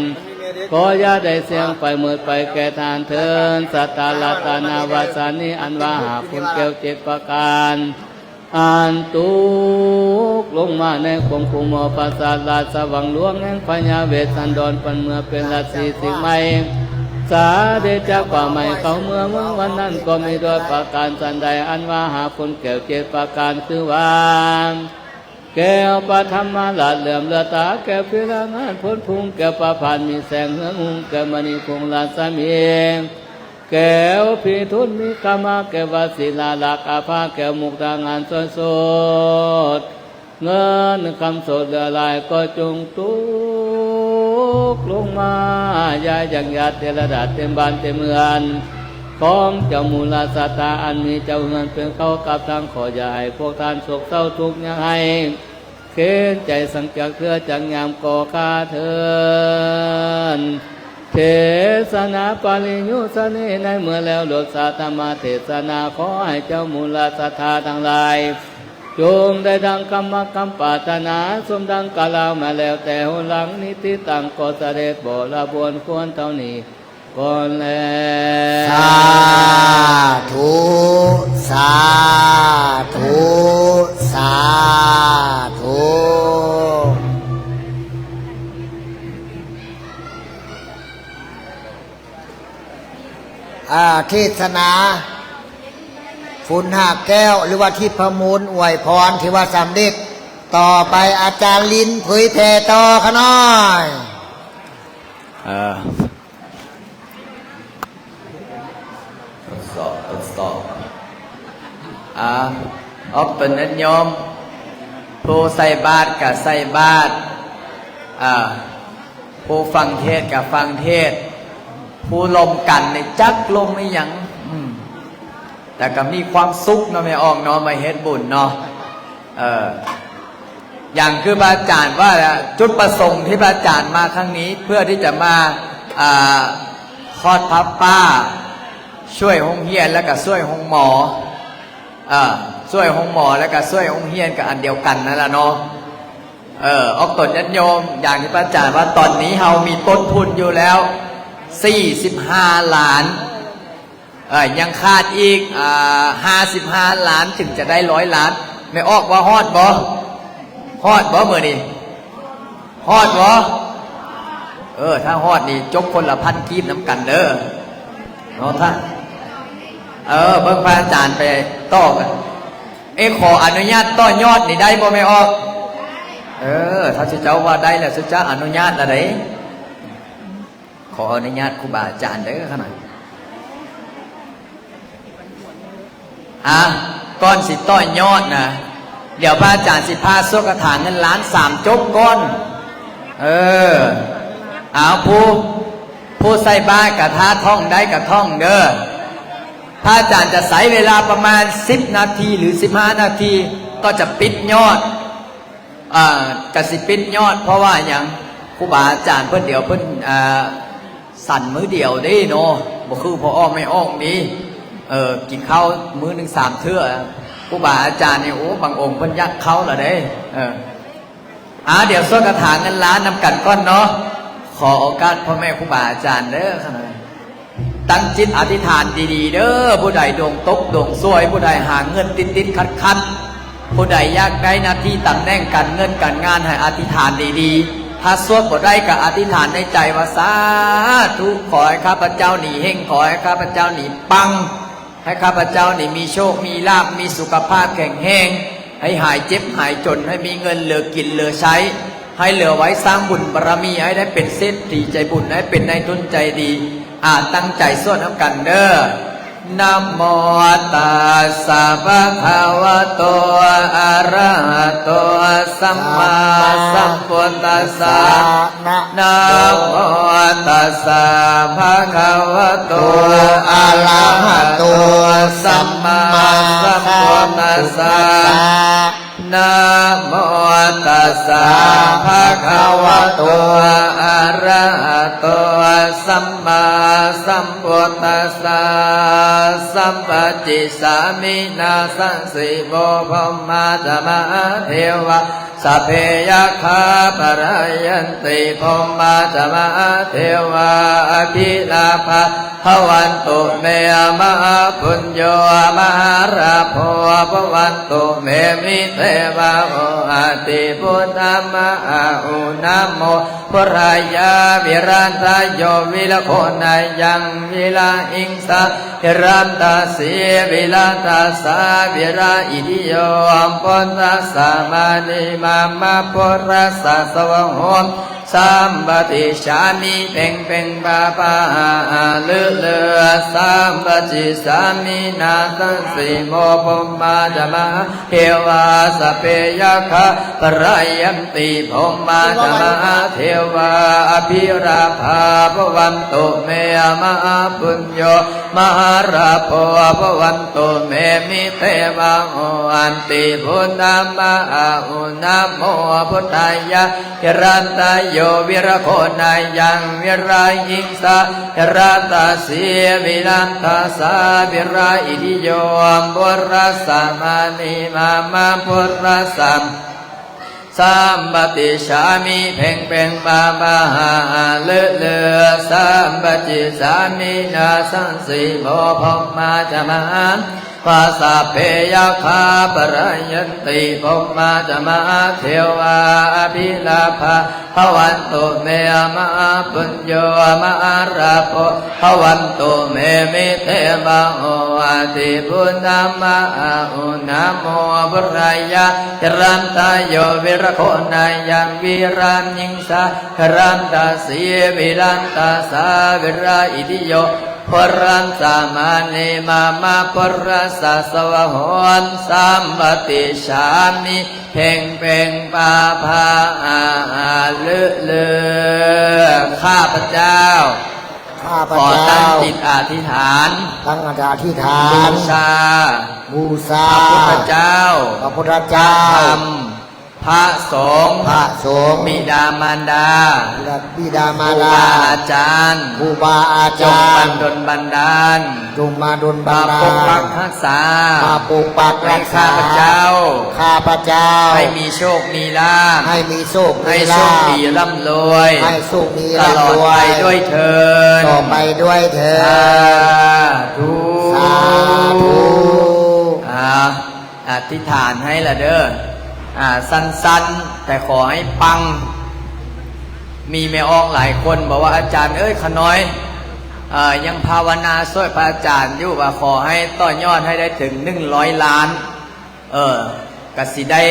ก็อย่าได้เสียงไปเมื่อไปแก่ทานเทินสัตตาลตานาวาสานีอันว่าหาคุณแก้ว7ประการอ่านตุกลงมาในคงคุมปราสาทราชวังหลวงแห่งพญาเวสสันดรปันเมื่อเป็นราศีสิงห์ใหม่สาเดจากป่าใหม่เขาเมื่อวันนั้นก็มีโดยประการสันใดอันว่าหาคนแก้ว7ประการคือว่าแก้วปฐมมาลาดเหลื่อมเลือตาแก้วพิรางานพ้นพุงแก้วประพานมีแสงเฮืองหุงแก้วมณีคงลาสามีแก้วพิทุนมีกามาแก้ววาศิลาลักอาภาแก้วมุกดางานสดเงินคำสดเหลือลายก็จงตุกลงมายาอย่างญาติเทระดาเต็มบ้านเต็มเมืองของเจ้ามูลาสตาอันมีเจ้าเงินเป็นเขากับทางขอใหญ่พวกท่านโศกเศร้าทุกข์ยังให้เข็นใจสังเกตเครือจังยามก่อคาเทินเทศนาปาลิยุสเนในเมื่อแล้วโลดสาธรรมเทศนาขอให้เจ้ามูลาสตาทั้งหลายจงได้ดังกรรมปรารถนาสมดังกาลามาแล้วแต่หนหลังนิติตังก็เสด็จบ่ละบวนควรเท่านี้ก่อนแล้ว สาธุสาธุสาธุเทศนาฝุ่นหักแก้วหรือว่าที่ประมูลอวยพรที่ว่าสำเร็จต่อไปอาจารย์ลิ้นเผยแผ่ต่อขน้อยสอบออกเป็นนันยมผู้ใส่บาตรกับใส่บาตรผู้ฟังเทศกับฟังเทศผู้ลมกันในจักลมไม่ยังแต่ก็มีความสุขเนาะไม่ออกเนาะมาเฮ็ดบุญเนาะอย่างคือพระอาจารย์ว่าจุดประสงค์ที่พระอาจารย์มาครั้งนี้เพื่อที่จะมาทอดพระป่าช่วยหงเฮียนแล้วก็ช่วยหงหมอช่วยหงหมอแล้วก็ช่วยหงเฮียนกับอันเดียวกันนั่นแหละเนาะออกตนญาติโยมอย่างที่พระอาจารย์ว่าตอนนี้เรามีต้นทุนอยู่แล้ว45 ล้านยังขาดอีก55 ล้านถึงจะได้100 ล้านไม่ออกว่าฮอดบ่มื้อนี้ฮอดบ่ถ้าฮอดนี่จกคนละ1,000 กีบน้ำกันเด้อเนาะท่านเบิ่งพระอาจารย์ไปต่อกันขออนุญาตต่อยอดนี่ได้บ่ไม่ออกถ้าเจ้าว่าได้แล้วเจ้าอนุญาตอะไรขออนุญาตครูบาอาจารย์เด้อขนาดก้อนสิต่อยอดนะเดี๋ยวพระอาจารย์สิพาสวดคาถาเงินล้าน3จบก้อนผู้ใส่บาตรกับท่าท่องได้กับท่องเด้อพระอาจารย์จะใช้เวลาประมาณ10 นาทีหรือ15 นาทีก็จะปิดยอดกสิปิดยอดเพราะว่าอย่างครูบาอาจารย์เพิ่นเดี๋ยวเพิ่นสั่นมือเดียวได้เนาะบ่คือพออ้อมไม่อ้อมนี้กินข้าวมื้อหนึ่ง3 เทื่อครูบาอาจารย์เนี่ยบางองค์เพิ่นยักเข้าละเด้เดี๋ยวสวดคาถาเงินล้านนำกันก้อนเนาะขอโอกาสพ่อแม่ครูบาอาจารย์เด้อขนาดตั้งจิตอธิษฐานดีๆเด้อผู้ใดดวงตกดวงซวยผู้ใดหาเงินติดขัดผู้ใดอยากได้หน้าที่ตำแหน่งการเงินการงานให้อธิษฐานดีๆถ้าสวดบ่ได้ก็อธิษฐานในใจว่าสาธุขอให้ข้าพเจ้าหนีเฮงขอให้ข้าพเจ้าหนีปังให้ข้าพเจ้านี่มีโชคมีลาภมีสุขภาพแข็งแรงให้หายเจ็บหายจนให้มีเงินเหลือกินเหลือใช้ให้เหลือไว้สร้างบุญบารมีให้ได้เป็นเศรษฐีใจบุญให้เป็นนายทุนใจดีตั้งใจสวดน้ำกันเด้อนะโมตัสสะภะคะวะโตอะระหะโตสัมมาสัมพุทธัสสะนะโมตัสสะภะคะวะโตอะระหะโตสัมมาสัมพุทธัสสะ นะโมตัสสะภะคะวะโตอะระหะโตสัมมาสัมพุทธัสสะสัมปติสามินาสังสิโมภมมาจามะเทวะสัพเพยะคาปะรายันติภมมาจามะเทวะอภิลาภะภวันตุเมมะปุญโยมหาราโภภวันตุเมมิเทวะโออาติพุทธมะอุนะโมพุรายาวิรันตโยวิลโคนายังวิลาอิงสาวิรันตสีวิลันตสาวิราอิทิโยปุณตัสสะมานิมามาปุรัสสะสวะโหมสัมปติชามิเพ่งเพ่งปาปาเลือเลือสัมปติสามินาสังสิโมภมมาจามะเทวาสเปยะคะปรายันติภมมาจามะเทวาอภิราภาภวันตุเมมะปุญโยมหาราโภภวันตุเมมิเทวะโออันติพุทธมะอุนะโมพุทธายะหิรันตโยวิรโคนายังวิรายิงสาหิรัตสีวิลันตสาวิราอิทิโยบุรัสสะมานิมามาบุรัสสะสัมปติชามิเพ่งเพ่งบาบาเลือเลือสัมปติสามินาสังสิโมภมมาจามะภาษาเพยะคาปรายันติภมมาจามะเทวาอภิลาภาภวันตุเมมะปุญโยมหาราโภภวันตุเมมิเทวะโออาติพุทธมะอุนะโมพุรายะหิรันตโยวิรโคนายังวิรานิงสาหิรันตสีวิรันตสาวิราอิทิโยปุรันสามานิมามาปุรัสสะสวะโหนสัมปติชามิเพ่งเพ่งปาภาเลือเลือข้าพเจ้าขอตั้งจิตอธิษฐานตั้งอธิษฐา บู น ชา บูชา พระพุทธเจ้า พระพุทธเจ้า ธรรมพระสงฆ์ พระสงฆ์ บิดามารดา บิดามาร ครู ดา บาอาจารย์ ครูบาอา จ จาง บั ร น ย์ ดลบันดาล จงมาดลบั มาน ดา ปกปั ล กรักษา มาปกปัก ให้ รักษา ข้าพเจ้า ข้าพเจ้า ให้มีโชคมีลาภ ให้มีโชค ให้ มี โช ลา ค ภ ดีร่ำรวย ให้โชคมี ตลอด รว ไป ย ด้วยเถิด ต่อไปด้วยเถิด สาธุ สาธุ อธิษฐานให้ละเด้อสั้นๆแต่ขอให้ปังมีแม่ออกหลายคนบอกว่าอาจารย์เอ้ยขน้อยยังภาวนาช่วยพระอาจารย์อยู่ว่าขอให้ต่อยอดให้ได้ถึง100 ล้านกสิได้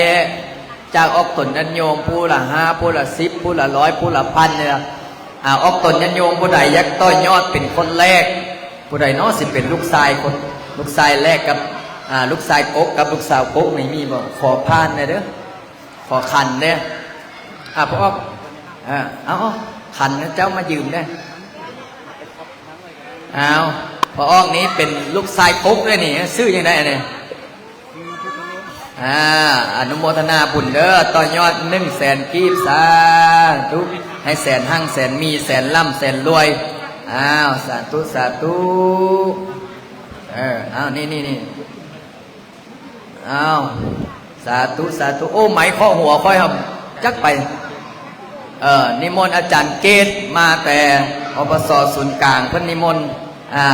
จากออกตนยันโยมผู้ละ5ผู้ละ10ผู้ละ100ผู้ละ1,000เนี่ยออกตนยันโยมผู้ใดยักต่อยอดเป็นคนแรกผู้ใดน้อสิเป็นลูกชายคนลูกชายแรกกับลูกชายกกกับลูกสาวกกไม่มีบอกขอพานเลยเด้อขอขันเนี่ยพ่อเอาขันนะเจ้ามายืมเนี่ยพ่ออ้องนี้เป็นลูกชายกกด้วยนี่ซื้อยังไงเนี่ยอนุโมทนาบุญเด้อต่อยอด100,000 กีบสาธุให้แสนหั่งแสนมีแสนล่ำแสนรวยสาธุสาธุนี่สาธุสาธุโอ้ไหมข้อหัวค่อยครับจักไปนิมนต์อาจารย์เกตมาแต่อปสศูนย์กลางเพิ่นนิมนต์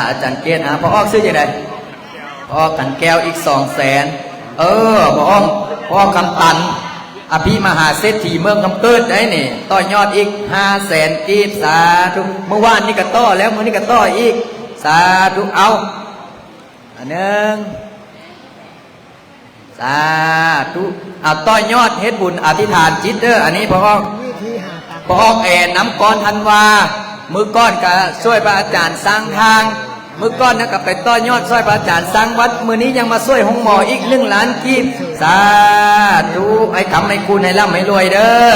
อาจารย์เกตพอออกซื้อยังไงพอกันแก้วอีก200,000พอออกคำตันอภิมหาเศรษฐีเมืองคำเกิดได้นี่ต่อยอดอีก500,000 กีบสาธุเมื่อวานนี่ก็ต่อแล้วมื้อนี้ก็ต่ออีกสาธุเอา1สาธุต่อยอดเฮ็ดบุญอธิษฐานจิตเด้ออันนี้พอน้ำก้อนธันวามือก้อนก็ช่วยพระอาจารย์สร้างทางมือก้อนนะก็ไปต่อยอดช่วยพระอาจารย์สร้างวัดมือนี้ยังมาช่วยห้องหมออีก1 ล้านกีบสาธุให้คำให้คุณให้ร่ำให้รวยเด้อ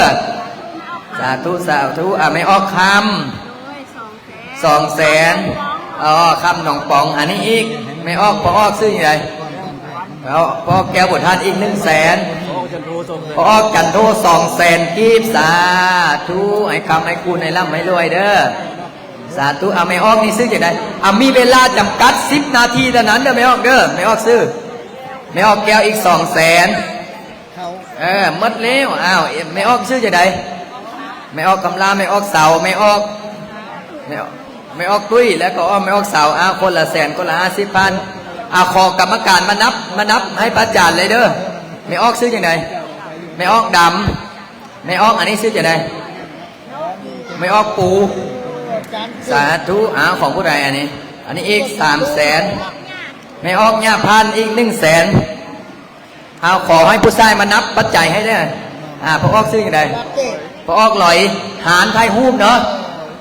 สาธุสาธุไม่ออกคำ200,000คำหนองปองอันนี้อีกไม่ออกพอซื้อยังไงพอแก้วบุตรท่านอีก100,000 พอกันโท200,000กีบสาธุให้คำให้คุณให้ร่ำให้รวยเด้อสาธุไม่ออกนี่ซื้อจากไหนมีเวลาจำกัด10 นาทีเท่านั้นเด้อไม่ออกเด้อไม่ออกซื้อไม่ออกแก้วอีก200,000หมดแล้วไม่ออกซื้อจากไหนไม่ออกกำลาไม่ออกเสาไม่ออกตุ้ยแล้วก็ไม่ออกเสาคนละ100,000คนละ50,000ขอกรรมการมานับให้ประจานเลยเด้อไม่ออกซื้อจากไหนไม่ออกดำไม่ออกอันนี้ซื้อจากไหนไม่ออกปูสาธุของผู้ใดอันนี้อีก300,000ไม่ออกเนี่ยพันอีก100,000ขอให้ผู้ชายมานับปัจจัยให้ได้พอออกซื้ออย่างไรพอออกลอยหารไทยฮูบเนาะ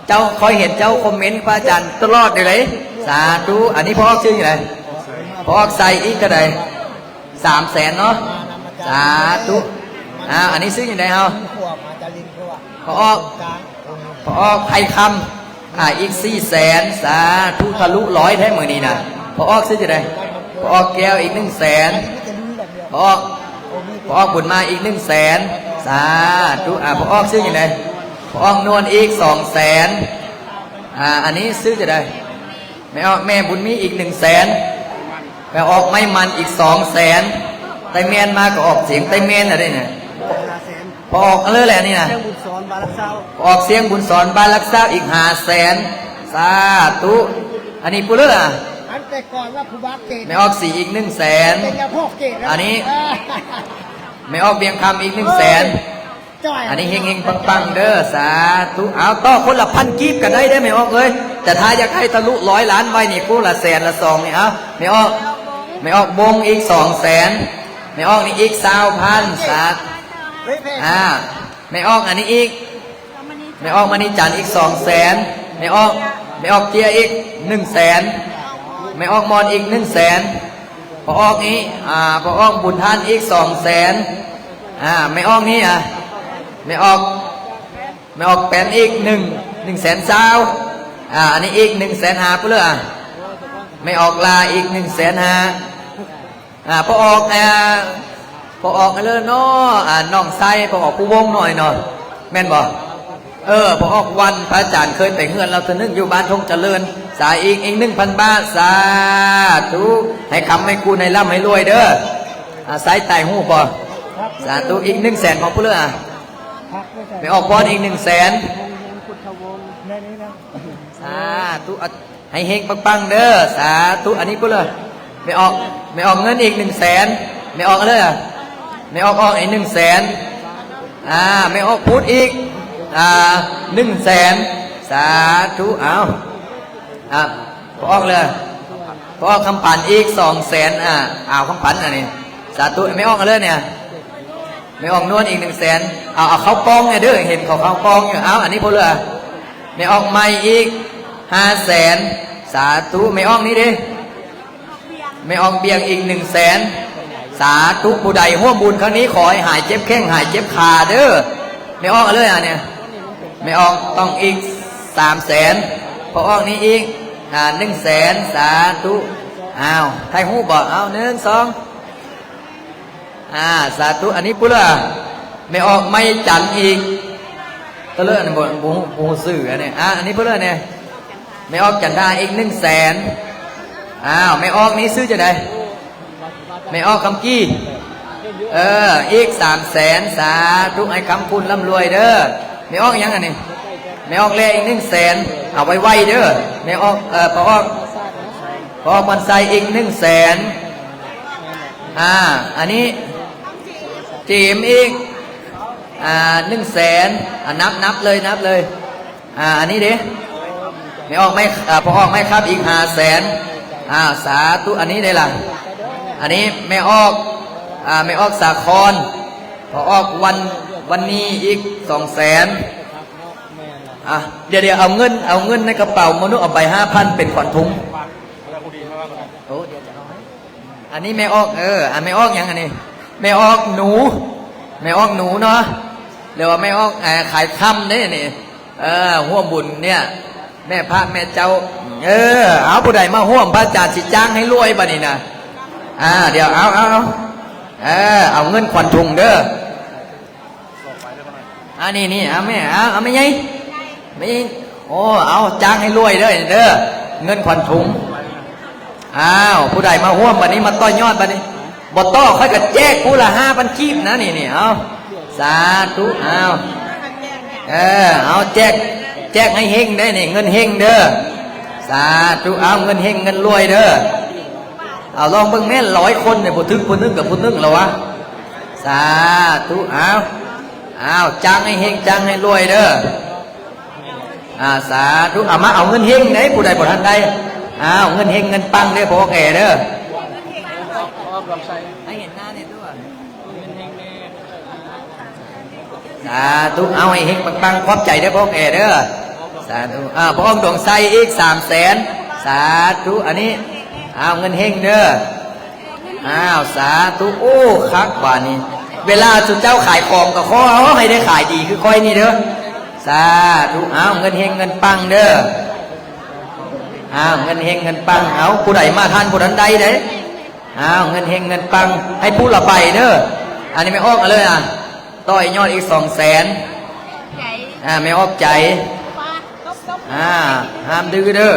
เจ้าคอยเห็นเจ้าคอมเมนต์พระอาจารย์ตลอดเลยสาธุอันนี้พอออกซื้ออย่างไรพอออกใส่อีกก็ได้300,000เนาะสาธุอันนี้ซื้ออย่างไรพอออกไทยคำอีก400,000สาธุทะลุ100แท้เหมือนนี้นะพอออกซื้ออย่างไรพอออกแก้วอีก100,000พอออกบุญมาอีก100,000สาธุพอออกซื้ออย่างไรพอออกนวลอีก200,000อันนี้ซื้อจะได้ไม่ออกแม่บุญมีอีก100,000ไปออกไม่มันอีก200,000ไตเมียนมาก็ออกเสียงไตเมียนอะไรเนี่ยพอออกอะไรแหละนี่นะออกเสียงบุญสอนบานรักษาอีก500,000สาธุอันนี้ปุเล่อันแต่ก่อนว่าผู้บักเกตไม่ออก4อีก100,000อันนี้ไม่ออกเบียงคำอีก100,000อันนี้เฮงๆปังๆเด้อสาธุต่อคนละ1,000 กีบกันได้ไม่ออกเลยแต่ถ้าอยากให้ทะลุ100 ล้านไว้นี่กูละ100,000ละ2นี่ไม่ออกบงอีก200,000ไม่ออกนี่อีก20,000สาธุไม่ออกอันนี้อีกไม่ออกมานี่จันอีก200,000ไม่ออกเจียอีก100,000ไม่ออกมอนอีก100,000พอออกนี้พอออกบุญทานอีก200,000ไม่ออกนี่ไม่ออกแปนอีก100,000อันนี้อีก150,000เพื่อไม่ออกลาอีก150,000พอออกเลยเนาะน้องไส้พอออกผู้วงหน่อยแม่นบ่พอออกวันพระอาจารย์เคยไปเฮือนเรานึกอยู่บ้านทงเจริญสายอีก1,000 บาทสาธุให้คำให้กูในร่ำให้รวยเด้อสายไต่หูบ่สาธุอีก100,000ของผู้เลือไม่ออกบอลอีก100,000สาธุให้เฮงปังๆเด้อสาธุอันนี้ผู้เลือไม่ออกเงินอีก100,000ไม่ออกเลยไม่ออกอีก100,000ไม่ออกพูดอีก100,000สาธุพอออกเลยพอออกคำผันอีก200,000คำผันอันนี้สาธุไม่ออกเลยเนี่ยไม่ออกนวลอีก100,000เอาเขากองเนี่ยเด้อเห็นเขากองอยู่อันนี้พอเลยไม่ออกไม่อีก500,000สาธุไม่ออกนี้ดิไม่ออกเบียงอีก100,000สาธุผู้ใดร่วมบุญครั้งนี้ขอให้หายเจ็บแข้งหายเจ็บขาเด้อไม่ออกเลยเนี่ยไม่ออกต้องอีก300,000พอออกนี้อีก100,000สาธุไทยหูบอก1 2สาธุอันนี้ปุ๊บไม่ออกไม่จันอีกตะเลื่อนบูสื่อเนี่ยอันนี้ปุ๊บเนี่ยไม่ออกจันทาอีก100,000ไม่ออกนี้ซื้อจะไหนไม่ออกคำกี้อีก300,000สาธุให้คำคุณร่ำรวยเด้อไม่ออกยังไงนี่ไม่ออกเลยอีก100,000เอาไว้เด้อไม่ออกพอออกมันใส่อีก100,000อันนี้จีมอีก100,000นับเลยอันนี้ดิไม่ออกไม่พอออกไม่ครับอีก500,000สาธุอันนี้ได้ละอันนี้ไม่ออกสาครพอออกวันนี้อีก200,000เดี๋ยวเอาเงินในกระเป๋ามนุษย์เอาไป5,000เป็นขวัญถุงอันนี้ไม่ออกไม่ออกยังอันนี้ไม่ออกหนูเนาะเดี๋ยวไม่ออกขายค่ำเนี่ยนี่ห่วมบุญเนี่ยแม่พระแม่เจ้าเอาผู้ใดมาห่วมพระอาจารย์สิจ้างให้รวยบ่นี่นะเดี๋ยวเอา เอาเงินขวัญถุงเด้อนี่เอาแม่เอาไม่ไงไม่โอ้เอาจ้างให้รวยเด้อเด้อเงินขวัญถุงผู้ใดมาห่วมบัดนี้มาต่อยอดบัดนี้บ่ต่อค่อยก็แจกผู้ละ5,000กีบนะนี่เอาสาธุเอาแจกให้เฮงได้นี่เงินเฮงเด้อสาธุเอาเงินเฮงเงินรวยเด้อเอาลองเบิ่งแม่100 คนเนี่ยผู้ทึกผู้นึงกับผู้นึงแล้ววะสาธุเอาจ้างให้เฮงจ้างให้รวยเด้อสาธุมาเอาเงินเฮงไหนผู้ใดบ่ทันใดเอาเงินเฮงเงินปังเด้อพ่อแก่เด้อให้เห็นหน้าเนี่ยด้วยสาธุเอาให้เฮงปังๆขอบใจเด้อพ่อแก่เด้อสาธุพระองค์ดวงไซอีก300,000สาธุอันนี้เอาเงินเฮงเด้อสาธุโอ้คักว่านี่เวลาสุเจ้าขายของก็ขอเอาให้ได้ขายดีคือค่อยนี่เด้อสาธุเอาเงินเฮงเงินปังเด้อเงินเฮงเงินปังเอาผู้ใดมาทานผู้นั้นใดเด้เงินเฮงเงินปังให้ผู้ละใบเด้ออันนี้ไม่ออกเลยต่อยยอดอีก200,000ไม่ออกใจห้ามดื้อเด้อ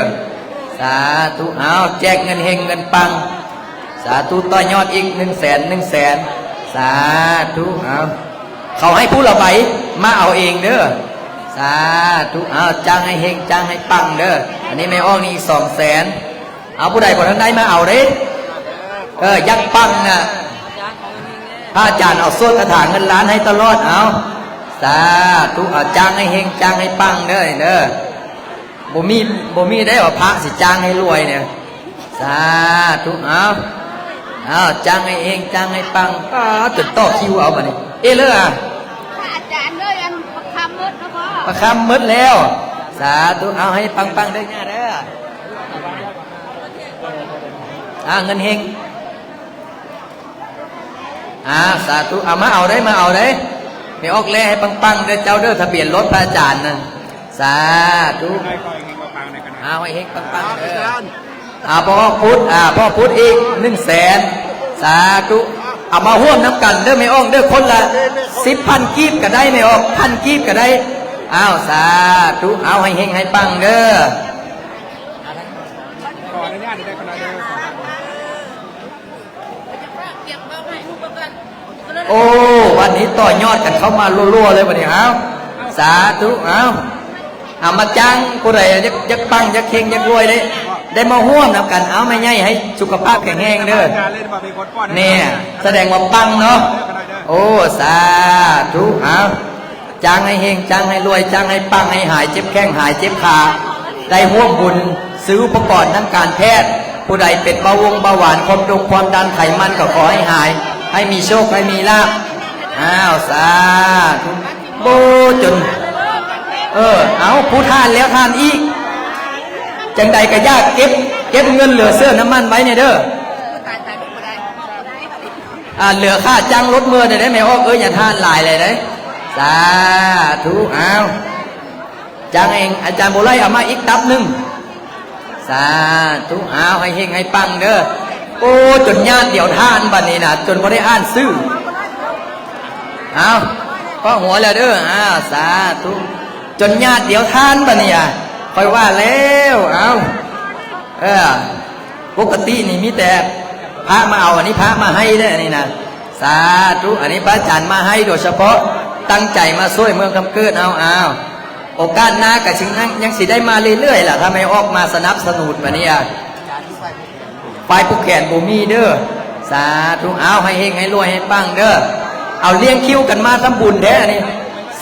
สาธุเอาแจกเงินเฮงเงินปังสาธุต่อยอดอีก100,000สาธุเขาให้ผู้ละใบมาเอาเองเด้อสาธุจ้างให้เฮงจ้างให้ปังเด้ออันนี้ไม่ออกนี่อีก200,000เอาผู้ใดบ่ทันได้มาเอาเด้ยักปังน่ะพระอาจารย์เอาสวดคาถาเงินล้านให้ตลอดเอาสาธุจ้างให้เฮงจ้างให้ปังเด้อบ่มีได้ว่าพระสิจ้างให้รวยเนี่ยสาธุจ้างให้เฮงจ้างให้ปังจนต่อคิวเอาบัดนี้เลยอาจารย์เลยประคำมืดนะพ่อประคำมืดแล้วสาธุเอาให้ปังได้ง่ายเด้อเงินเฮงสาธุมาเอาได้ไม่ออกแลให้ปังเด้อเจ้าเด้อทะเบียนรถพระอาจารย์นั่นสาธุเอาให้เฮงปังเด้อพ่อพุทธอีก100,000สาธุเอามาห่วมน้ำกันเด้อไม่ออกเด้อคนละ10,000 กีบก็ได้ไม่ออก1,000 กีบก็ได้สาธุเอาให้เฮงให้ปังเด้อขออนุญาตได้คนละเด้อโอ้วันนี้ต่อยอดกันเข้ามารัวๆเลยวันนี้สาธุมาจ้างผู้ใดยักปังยักเฮงยักรวยได้มาห่วมนำกันไม่ใหญ่ให้สุขภาพแข็งแรงเด้อเนี่ยแสดงว่าปังเนาะโอ้สาธุจ้างให้เฮงจ้างให้รวยจ้างให้ปังให้หายเจ็บแข้งหายเจ็บขาได้ห่วมบุญซื้ออุปกรณ์ทางการแพทย์ผู้ใดเป็นเบาหวานความดันไขมันก็ขอให้หายให้มีโชคให้มีลาภสาธุโบจนผู้ทานแล้วทานอีกจังใดก็ยากเก็บเงินเหลือเสื้อน้ำมันไว้เนี่ยเด้อเหลือค่าจ้างรถเมื่อได้ไหมอย่าทานหลายเลยเลยสาธุจ้างเองอาจารย์โบไลเอามาอีกตับหนึ่งสาธุให้เฮงให้ปังเด้อโอ้จนญาติเดี๋ยวทานบัดนี้นะจนบ่ได้อ่านซื้อก็หัวแล้วเด้อสาธุจนญาติเดี๋ยวทานบัดนี้คอยว่าแล้วปกตินี่มีแต่พระมาเอาอันนี้พระมาให้ได้อันนี้นะสาธุอันนี้พระอาจารย์มาให้โดยเฉพาะตั้งใจมาช่วยเมืองคำเกิดโอกาสหน้ากับชิงนั่งยังสิได้มาเรื่อยๆล่ะถ้าไม่ออกมาสนับสนุนแบบนี้ฝ่ายผู้แขนบูมีเด้อสาธุให้เฮงให้รวยให้ปังเด้อเอาเลี้ยงคิวกันมาทำบุญแท้นี่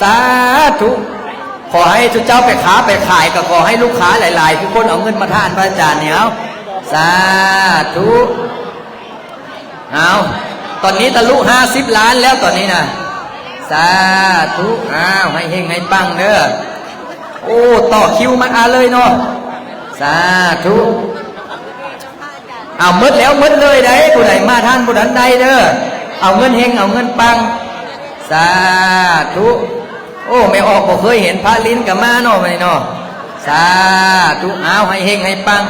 สาธุขอให้ทุกเจ้าไปค้าไปขายก็ขอให้ลูกค้าหลายๆคือคนเอาเงินมาทานพระอาจารย์เนี่ยสาธุตอนนี้ทะลุ50 ล้านแล้วตอนนี้นะสาธุให้เฮงให้ปังเด้อโอ้ต่อคิวมาเลยเนาะสาธุมืดแล้วมืดเลยได้ผู้ใดมาท่านผู้นั้นใดเด้อเอาเงินเฮงเอาเงินปังสาธุโอ้ไม่ออกบ่เคยเห็นพระลิ้นกับมาเนาะไม่เนาะสาธุให้เฮงให้ปัง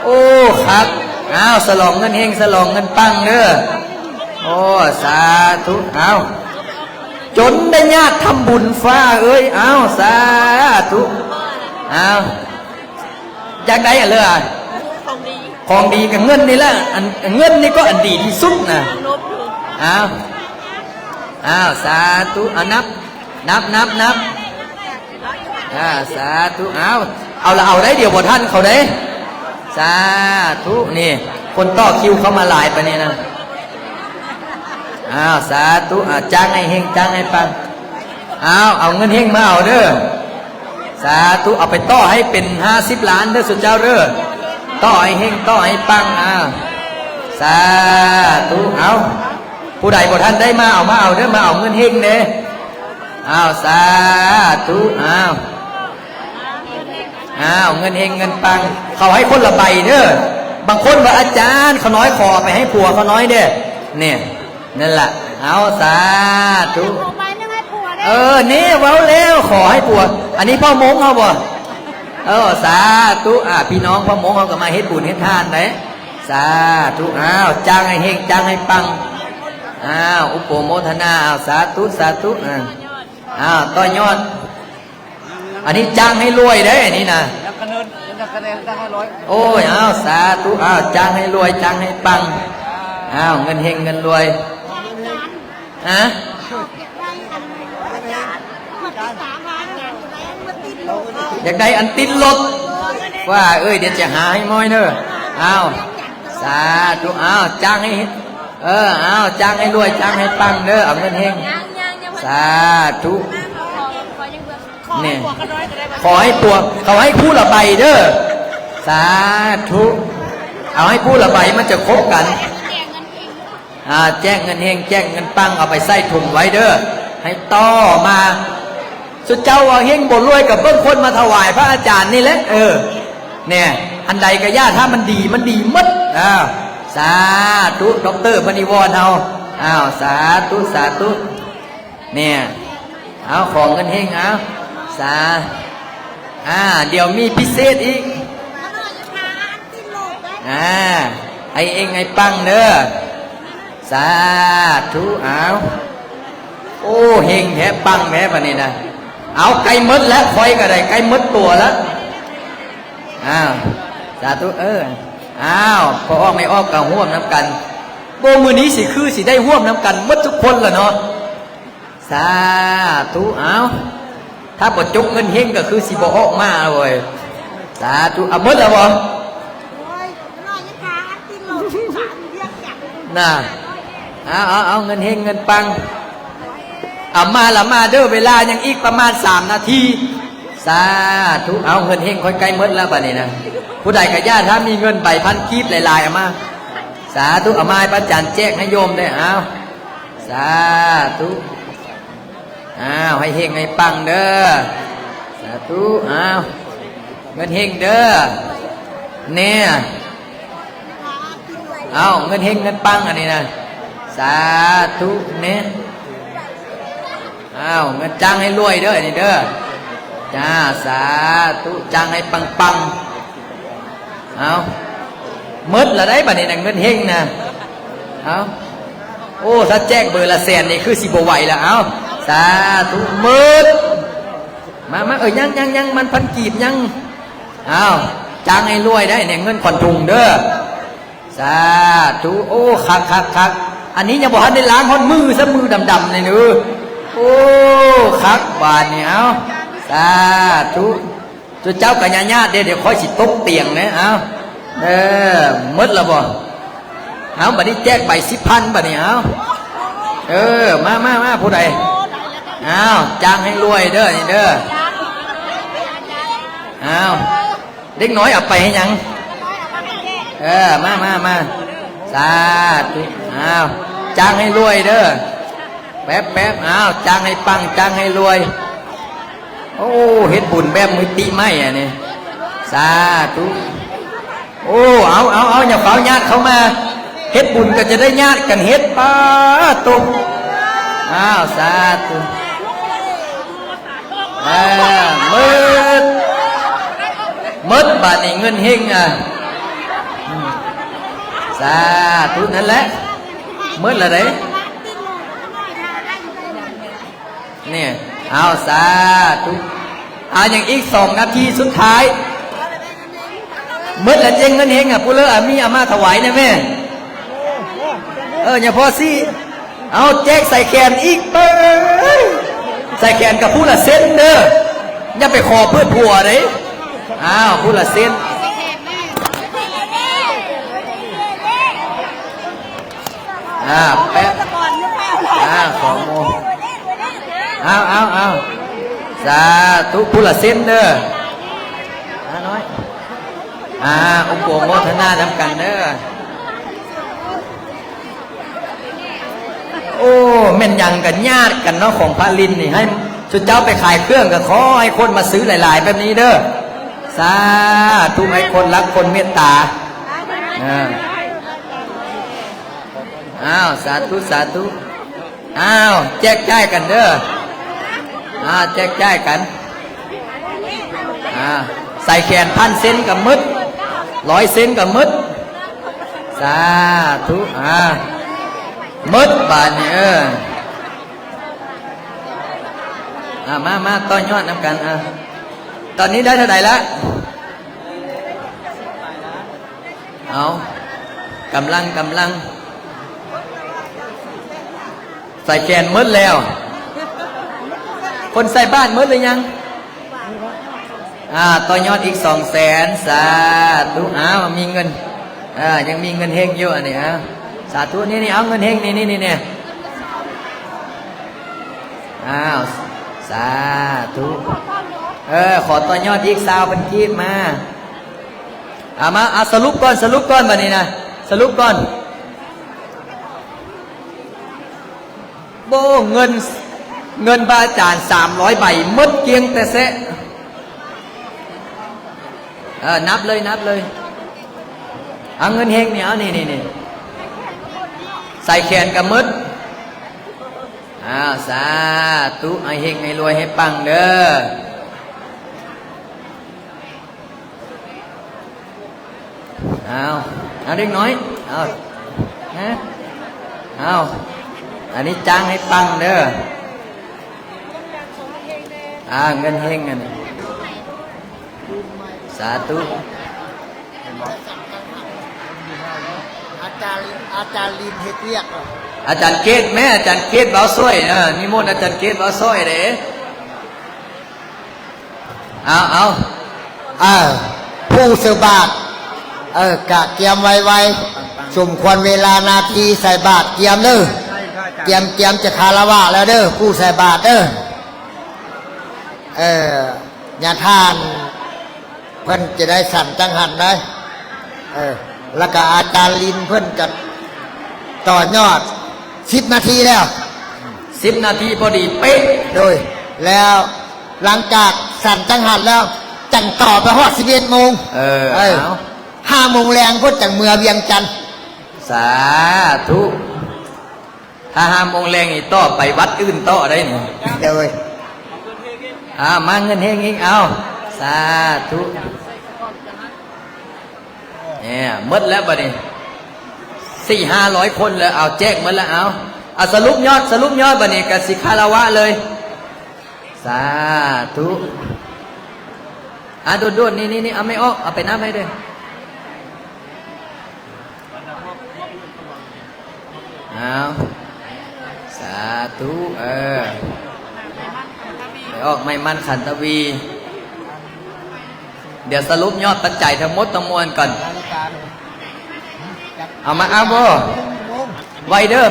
โอ้ครับสลองเงินเฮงสลองเงินปังเด้อ โอ้สาธุเอาจนได้ญาติทำบุญฟ้าเอ้ยเอาสาธุเอาอยากได้อะไรอ่ะของดีกับเงินนี่แหละอันเงินนี่ก็อันดีที่สุดนะเอาสาธุนับสาธุเอาละเอาได้เดี๋ยวบทท่านเขาได้สาธุนี่คนต่อคิวเขามาหลายไปนี่นะสาธุจ้างให้เฮงจ้างให้ปังเอาเงินเฮงมาเอาเด้อสาธุเอาไปต่อให้เป็น50 ล้านเด้อสุดเจ้าเด้อต่อให้เฮงต่อให้ปังสาธุเอาผู้ใดบ่ท่านได้มาเอาเด้อมาเอาเงินเฮงเด้สาธุเงินเฮงเงินปังเขาให้คนละใบเด้อบางคนว่าอาจารย์เขาน้อยขอไปให้ผัวเขาน้อยเด้อเนี่ยนั่นแหละเอาสาธุนี่เว้าแล้วขอให้ผัวอันนี้พ่อมงเขาบ่สาธุพี่น้องพ่อมงเขาก็มาเฮ็ดบุญเฮ็ดทานเด้สาธุจ้างให้เฮงจ้างให้ปังอุปโมทนาสาธุต่อยอดอันนี้จ้างให้รวยได้นี่นะโอ้ยสาธุจ้างให้รวยจ้างให้ปังเงินเฮงเงินรวยอยากได้อันติดรถว่าเอ้ยเดี๋ยวจะหาให้ม้อยเนอะสาธุจ้างให้จ้างให้รวยจ้างให้ปังเด้อเอาเงินเฮงสาธุเนี่ยขอให้ปวกเขาให้ผู้ละใบเด้อสาธุเอาให้ผู้ละใบมันจะคบกันแจ้งเงินเฮงแจ้งเงินปังเอาไปใส่ถุงไว้เด้อให้ต่อมาสุดเจ้าว่าเฮงบ่รวยกับเบิ้งคนมาถวายพระอาจารย์นี่แหละเนี่ยอันใดก็ย่าถ้ามันดีมัดสาธุดร.มณีวรเอาสาธุเนี่ยเอาของเงินเฮงสาเดี๋ยวมีพิเศษอีกไอเองไงปังเด้อสาธุโอ้เฮงแท้ปังแท้ปะนี่นะเอาไก่มดแล้วคอยก็ได้ไก่มดตัวแล้วสาธุพอออกไม่ออกก็ห่วมน้ำกันโบมือนี้สิคือสิได้ห่วมน้ำกันมดทุกคนละเนาะสาธุถ้าบดจุกเงินเฮงก็คือสิบออกมาเลยสาธุมดแล้วบ่น่ะเอาเงินเฮงเงินปังมาเด้อเวลายังอีกประมาณ3 นาทีสาธุเอาเงินเฮงค่อยใกล้มดแล้วบัดนี้นะผู้ใดกับญาติถ้ามีเงิน1,000 กีบหลายๆมาสาธุมาให้พระอาจารย์แจกให้โยมได้สาธุให้เฮงให้ปังเด้อสาธุเงินเฮงเด้อเนี่ยเงินเฮงเงินปังอันนี้นะสาธุเนี่ยเงินจ้างให้รวยเด้อนี่เด้อจ้าสาธุจ้างให้ปังมืดละได้บัดนี้นะเงินเฮงนะโอ้ถ้าแจ้งเบอร์ละ100,000นี่คือสิบ่ไหวแล้วสาธุมืดมายังมันพันกีบยังจ้างให้รวยได้เนี่ยเงินขวัญถุงเด้อสาธุโอ้คักอันนี้ยังบอกให้ได้ล้างห้อนมือซะมือดำๆเลยเนอะโอ้คักบานเนี่ยสาธุตัวเจ้ากับญาติเดี๋ยวคอยสิตกเตียงนะมืดละบ่บัดนี้แจกใบ10,000บัดนี้มาผู้ใดจ้างให้รวยเด้อนี่เด้อเด็กน้อยเอาไปให้ยังมาสาธุจ้างให้รวยเด้อแป๊บจ้างให้ปังจ้างให้รวยโอ้เฮ็ดบุญแบบมือติไม้นี่สาธุโอ้เอาอย่าเฝ้าญาติเขามาเฮ็ดบุญก็จะได้ญาติกันเฮ็ดป้าตุสาธุมืดบาทนี่เงินเฮงสาธุนั่นแหละ เมื่อละเด้เนี่ยเอาสาธุเอาอย่างอีก2 นาทีสุดท้ายเมื่อละเจงเงินเฮงอ่ะผู้เลอะมีอามาถวายนะแม่อย่าพอสิเอาแจกใส่แขนอีกเปิ้ลใส่แขนกับผู้ละเส้นเด้ออย่าไปขอเพื่อนผัวเลยอ้าวผู้ละเส้นแป๊บ2 โมงเอาสาธุผู้ละเส้นเด้อน้อยองค์ปู่โมทนานำกันเด้อโอ้แม่นยังกันญาติกันเนาะของพระลินนี่ให้ชุดเจ้าไปขายเครื่องก็ขอให้คนมาซื้อหลายๆแบบนี้เด้อสาธุให้คนรักคนเมตตาอ้าวสาธุสาธุอ้าวแจกจ่ายกันเด้อแจกจ่ายกันใส่แขน1,000 เซนกับมึด100 เซนกับมึดสาธุมึดบาทนี่มาต่อยอดนำกันตอนนี้ได้เท่าไหร่ละเอากำลังใส่แขนมึดแล้วคนใส่บ้านมึดหรือยังต่อยอดอีก200,000สาธุมีเงินยังมีเงินเฮงอยู่อันนี้สาธุนี่เอาเงินเฮงนี่เนี่ยสาธุขอต่อยอดอีก20,000 เป็นกีบมามาสรุปก่อนบัดนี้นะสรุปก่อนโบเงินบาอาจารย์300 ใบมดเกียงแต่เสะนับเลยเอาเงินเฮงเนี่ยนี่ใส่แขนกับมดสาธุให้เฮงให้รวยให้ปังเด้อเอาเด็กน้อยเอาอันนี้จ้างให้ปังเด้อเงินเฮงอันนี้สาธุอาจารย์ลินเฮ็ดเรียกอาจารย์เกศแม่อาจารย์เกศเบาซ้อยนิมนต์อาจารย์เกศเบาซ้อยเด้เอาผู้เสบาทกะเกียมไวสมควรเวลานาทีใส่บาทเกียมเด้อเกียมจะคารวะแล้วเด้อผู้ใส่บาทเด้อญาทานเพิ่นจะได้สั่นจังหันได้แล้วก็อาจารย์ลินเพิ่นจะต่อยอด10 นาทีแล้ว10 นาทีพอดีเป๊ะโดยแล้วหลังจากสั่นจังหันแล้วจังต่อไปฮอด11 โมง5 โมงแรงเพิ่นจังเมือเวียงจันทร์สาธุถ้า5 โมงแรงนี่ต่อไปวัดอื่นต่อได้นี่เดี๋ยวมาเงินเฮงอีกเอาสาธุเนี่ยมดแล้วบัดนี้400-500 คนเลยเอาแจกมดแล้วเอาสรุปยอดบัดนี้กับสิคารวะเลยสาธุโดดนี่เอาไม่ออกเอาไปนับให้ด้วยสาธุไปออกไม่มั่นขันตวีเดี๋ยวสรุปยอดปัจจัยทั้งหมดทั้งมวลก่อนเอามาบ่ไวเด้อ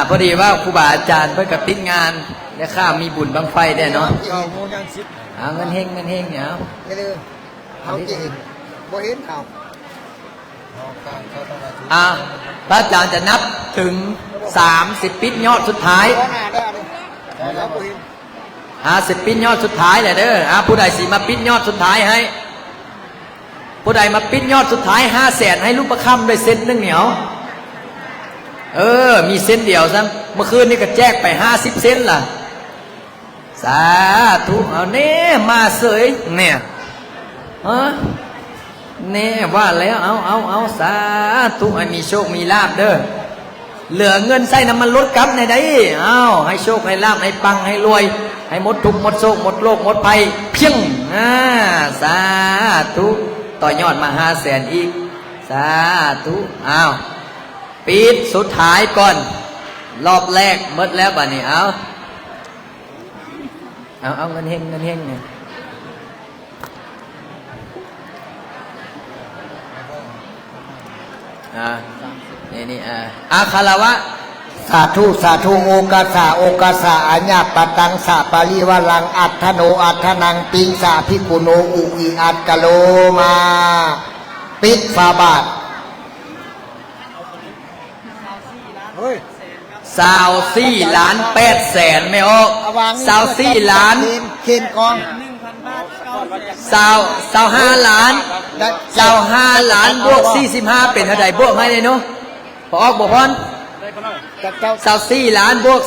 พอดีว่าครูบาอาจารย์เพื่อกับติดงานและข้ามีบุญบังไฟได้เนาะเงินเฮงเนี่ยเอาจริงบ่เห็นเขาพระอาจารย์จะนับถึง30 ปิดยอดสุดท้าย10 ปิดยอดสุดท้ายเลยเด้อผู้ใดสิมาปิดยอดสุดท้ายให้ผู้ใดมาปิดยอดสุดท้าย500,000ให้ลูกประคำด้วยเส้นนึงเหนียวมีเส้นเดียวซะเมื่อคืนนี้ก็แจกไป50 เส้นล่ะสาธุเอาเน่มาเสยเนี่ยเน่ว่าแล้วเอาสาธุให้มีโชคมีลาภเด้อ เหลือเงินใส่น้ำมันลดกับในใดอ้าวให้โชคให้ลาภให้ปังให้รวย ให้หมดทุกข์หมดโศกหมดโรคหมดภัยเพียงสาธุต่อยอดมา500,000อีกสาธุอ้าวปิดสุดท้ายก่อนรอบแรกหมดแล้วบัดนี้เอาเงินเฮงเนี่ยนี่อาคารวะ สาธุสาธุโอกาสาโอกาสาอัญญาปตังสาปาริวาลังอัฏฐโนอัฏฐนังปิงสาภิกุโนอุอิอัตกะโลมาปิดฟาบาท24,800,000ไม่ออก24 ล้านเคนกอง25 ล้าน25 ล้านบวก45เป็นเท่าใดบวกให้เลยเนาะพอออกบอกพร24 ล้านบวก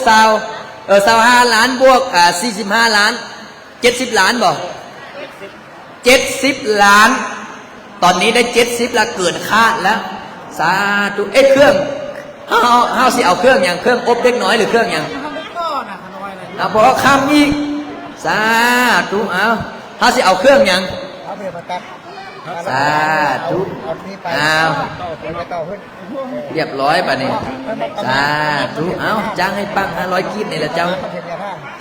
25 ล้านบวก45 ล้าน70 ล้านบ่70 ล้าน ตอนนี้ได้70ละเกินคาดแล้วสาธุเครื่องเฮาสิเอาเครื่องอย่างเครื่องอบเล็กน้อยหรือเครื่องอย่างพอคำอีกสาธุเฮาสิเอาเครื่องอย่างสาธุเรียบร้อยป่ะนี่สาธุจ้างให้ปัง500กีบนี่แหละเจ้า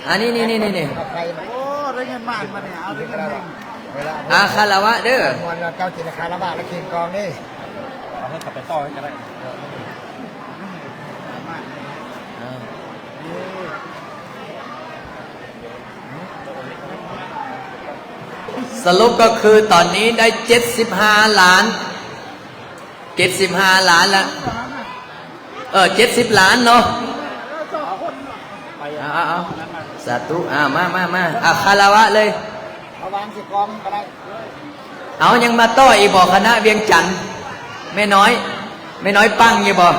อันนี้อาคารวะเด้อเจ้าจินคารวะและเคนกองนี่เอาให้ขับไปต่อให้กันได้สรุปก็คือตอนนี้ได้75 ล้าน75 ล้านแล้ว70 ล้านเนาะเอาสาธุมาอาคารวะเลยเอาวางสิกองก็ได้เอายังมาต่ออีกบอกคณะเวียงจันทร์ไม่น้อยปังยี่บอก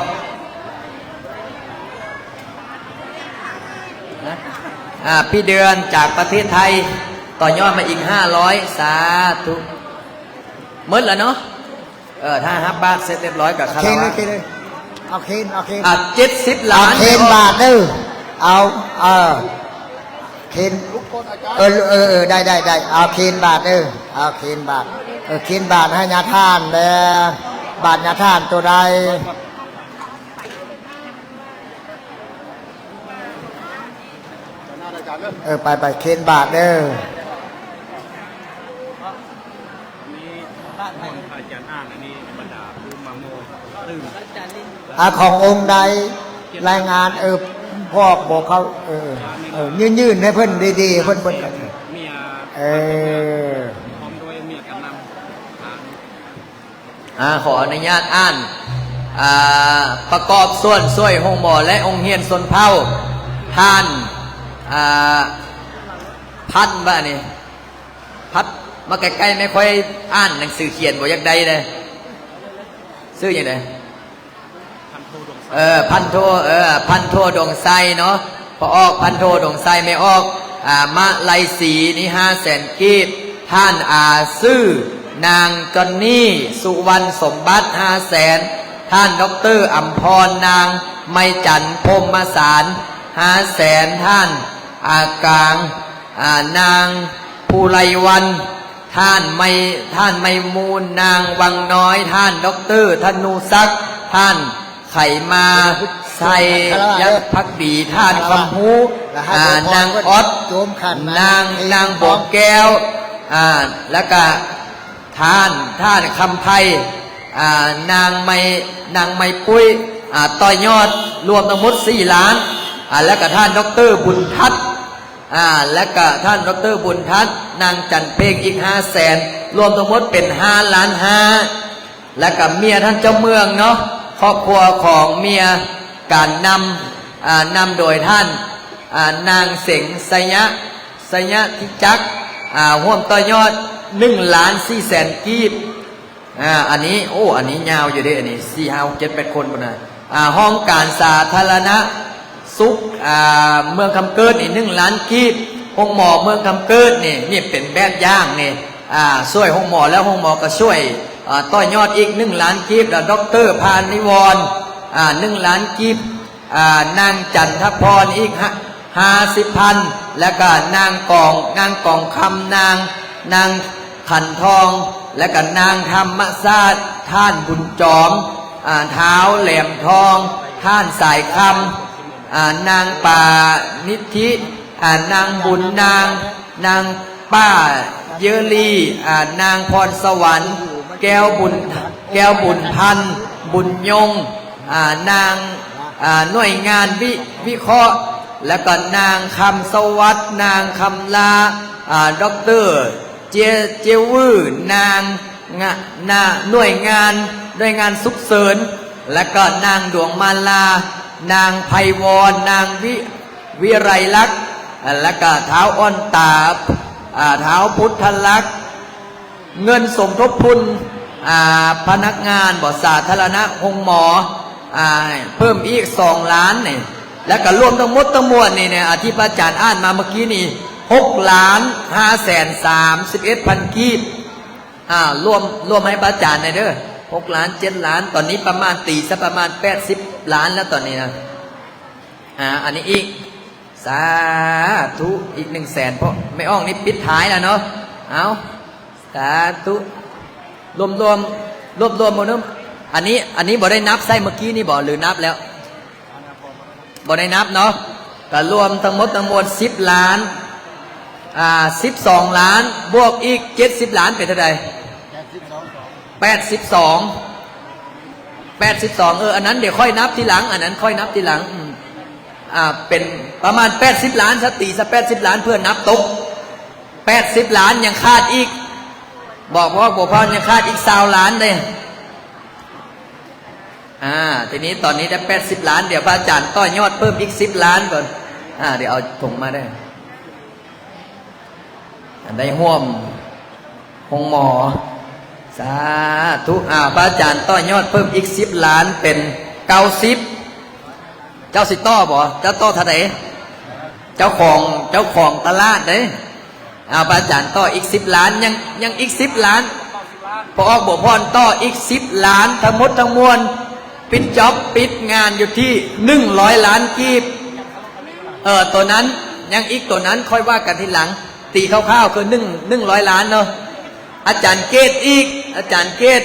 พี่เดือนจากประเทศไทยต่อยอดมาอีก500สาธุหมดแล้วเนาะถ้าฮับบาทเสร็จเรียบร้อยกับคารวะเอาเคน70 ล้านเคนบาทเด้อเอาเคนได้เอาเคนบาทเด้อเอาเคนบาทเคนบาทให้ญาท่านเด้อบาทญาท่านตัวใดไปเคนบาทเด้อขององค์ใดรายงานพ่อบอกเขายื่นให้เพิ่นดีๆเพิ่นขออนุญาตอ่านประกอบส่วนช่วยห้องหมอและองค์เฮียนสนเผาท่านพัดบ้านี่พัดมาใกล้ๆไม่ค่อยอ่านหนังสือเขียนบอกยักใดเลยชื่ออย่างไรพันโทดงไซเนาะพอออกพันโทดงไซไม่ออกมะไลสีนี่500,000กีบท่านซื่อนางจอนนี่สุวรรณสมบัติ500,000ท่านดร.อัมพรนางไม่จันพรมสาร500,000ท่านกลางนางภูไลวันท่านไม่มูลนางวังน้อยท่านดร.ธนูศักดิ์ท่านไข่มาใส่ยักษ์พักดีท่านคำหูนางออดนางบองแก้วแล้วก็ท่านคำไพนางไม่ปุ้ยต่อยอดรวมทั้งหมด4 ล้านแล้วก็ท่านดร.บุญทัศน์แล้วก็ท่านดร.บุญทัศน์นางจันเพลงอีก500,000รวมทั้งหมดเป็น5.5 ล้านแล้วก็เมียท่านเจ้าเมืองเนาะครอบครัวของเมียการนำโดยท่านนางเสงสยะทิจักห่วมต่อยอด1,400,000 กีบอันนี้อันนี้ยาวอยู่ดิอันนี้4-5-7-8 คนบ่น่ะห้องการสาธารณสุขเมืองคำเกิดนี่1 ล้านกีบห้องหมอเมืองคำเกิดนี่เป็นแบบอย่างนี่ช่วยห้องหมอแล้วห้องหมอก็ช่วยต่อยอดอีก1 ล้านกีบแล้วดร.พานิวรณ์1 ล้านกีบ นางจันทพรอีก50,000แล้วก็นางกองคำนางขันทองแล้วก็นางธรรมศาสตร์ท่านบุญจอมเท้าแหลมทองท่านสายคำนางป่านิธินางบุญนางป้าเยลีนางพรสวรรค์แก้วบุญพันธ์บุญยงนางหน่วยงานวิเคราะห์แล้วก็นางคำสวัสดิ์นางคำลาด็อกเตอร์เจวือนางหน่วยงานสุขเสริญและก็นางดวงมาลานางไพวรนางวิไรลักษณ์และก็เท้าอ้อนตาเท้าพุทธลักษณ์เงินสมทบทุนพนักงานบสาธารณะองค์หมอเพิ่มอีก2 ล้านนี่แล้วก็รวมทั้งหมดทั้งมวลนี่เนี่ยที่พระอาจารย์อ่านมาเมื่อกี้นี่6,531,000 กีบรวมให้พระอาจารย์ในเด้อ6 ล้าน7 ล้านตอนนี้ประมาณตีซะประมาณ80 ล้านแล้วตอนนี้นะอันนี้อีกสาธุอีก100,000เพราะไม่อ้องนี่ปิดท้ายแล้วเนาะเอาสาธุรวมหมดเนาะอันนี้บ่ได้นับไส้เมื่อกี้นี่บ่หรือนับแล้วบ่ได้นับเนาะก็รวมทั้งหมดทั้งมวล10 ล้าน12 ล้านบวกอีก70 ล้านเป็นเท่าไหร่82อันนั้นเดี๋ยวค่อยนับทีหลังอันนั้นค่อยนับทีหลังเป็นประมาณ80 ล้านสติซะ80 ล้านเพื่อนับตก80 ล้านยังขาดอีกบอกว่าบ่พอยังขาดอีก20 ล้านเลยทีนี้ตอนนี้ได้80 ล้านเดี๋ยวพระอาจารย์ต่อยอดเพิ่มอีก10 ล้านก่อนเดี๋ยวเอาถุงมาได้ห่วมหงหมอสาธุพระอาจารย์ต่อยอดเพิ่มอีก10 ล้านเป็น90เจ้าสิต่อบ่เจ้าต่อเท่าไหร่เจ้าของตลาดเด้พระอาจารย์ต่ออีก10 ล้านยังอีก10 ล้านพอออกบ่พรต่ออีก10 ล้านทั้งหมดทั้งมวลปิดจ็อบปิดงานอยู่ที่100 ล้านกีบตัวนั้นยังอีกตัวนั้นค่อยว่ากันทีหลังตีคร่าวๆคือ100 ล้านเนาะอาจารย์เกตอีกอาจารย์เกต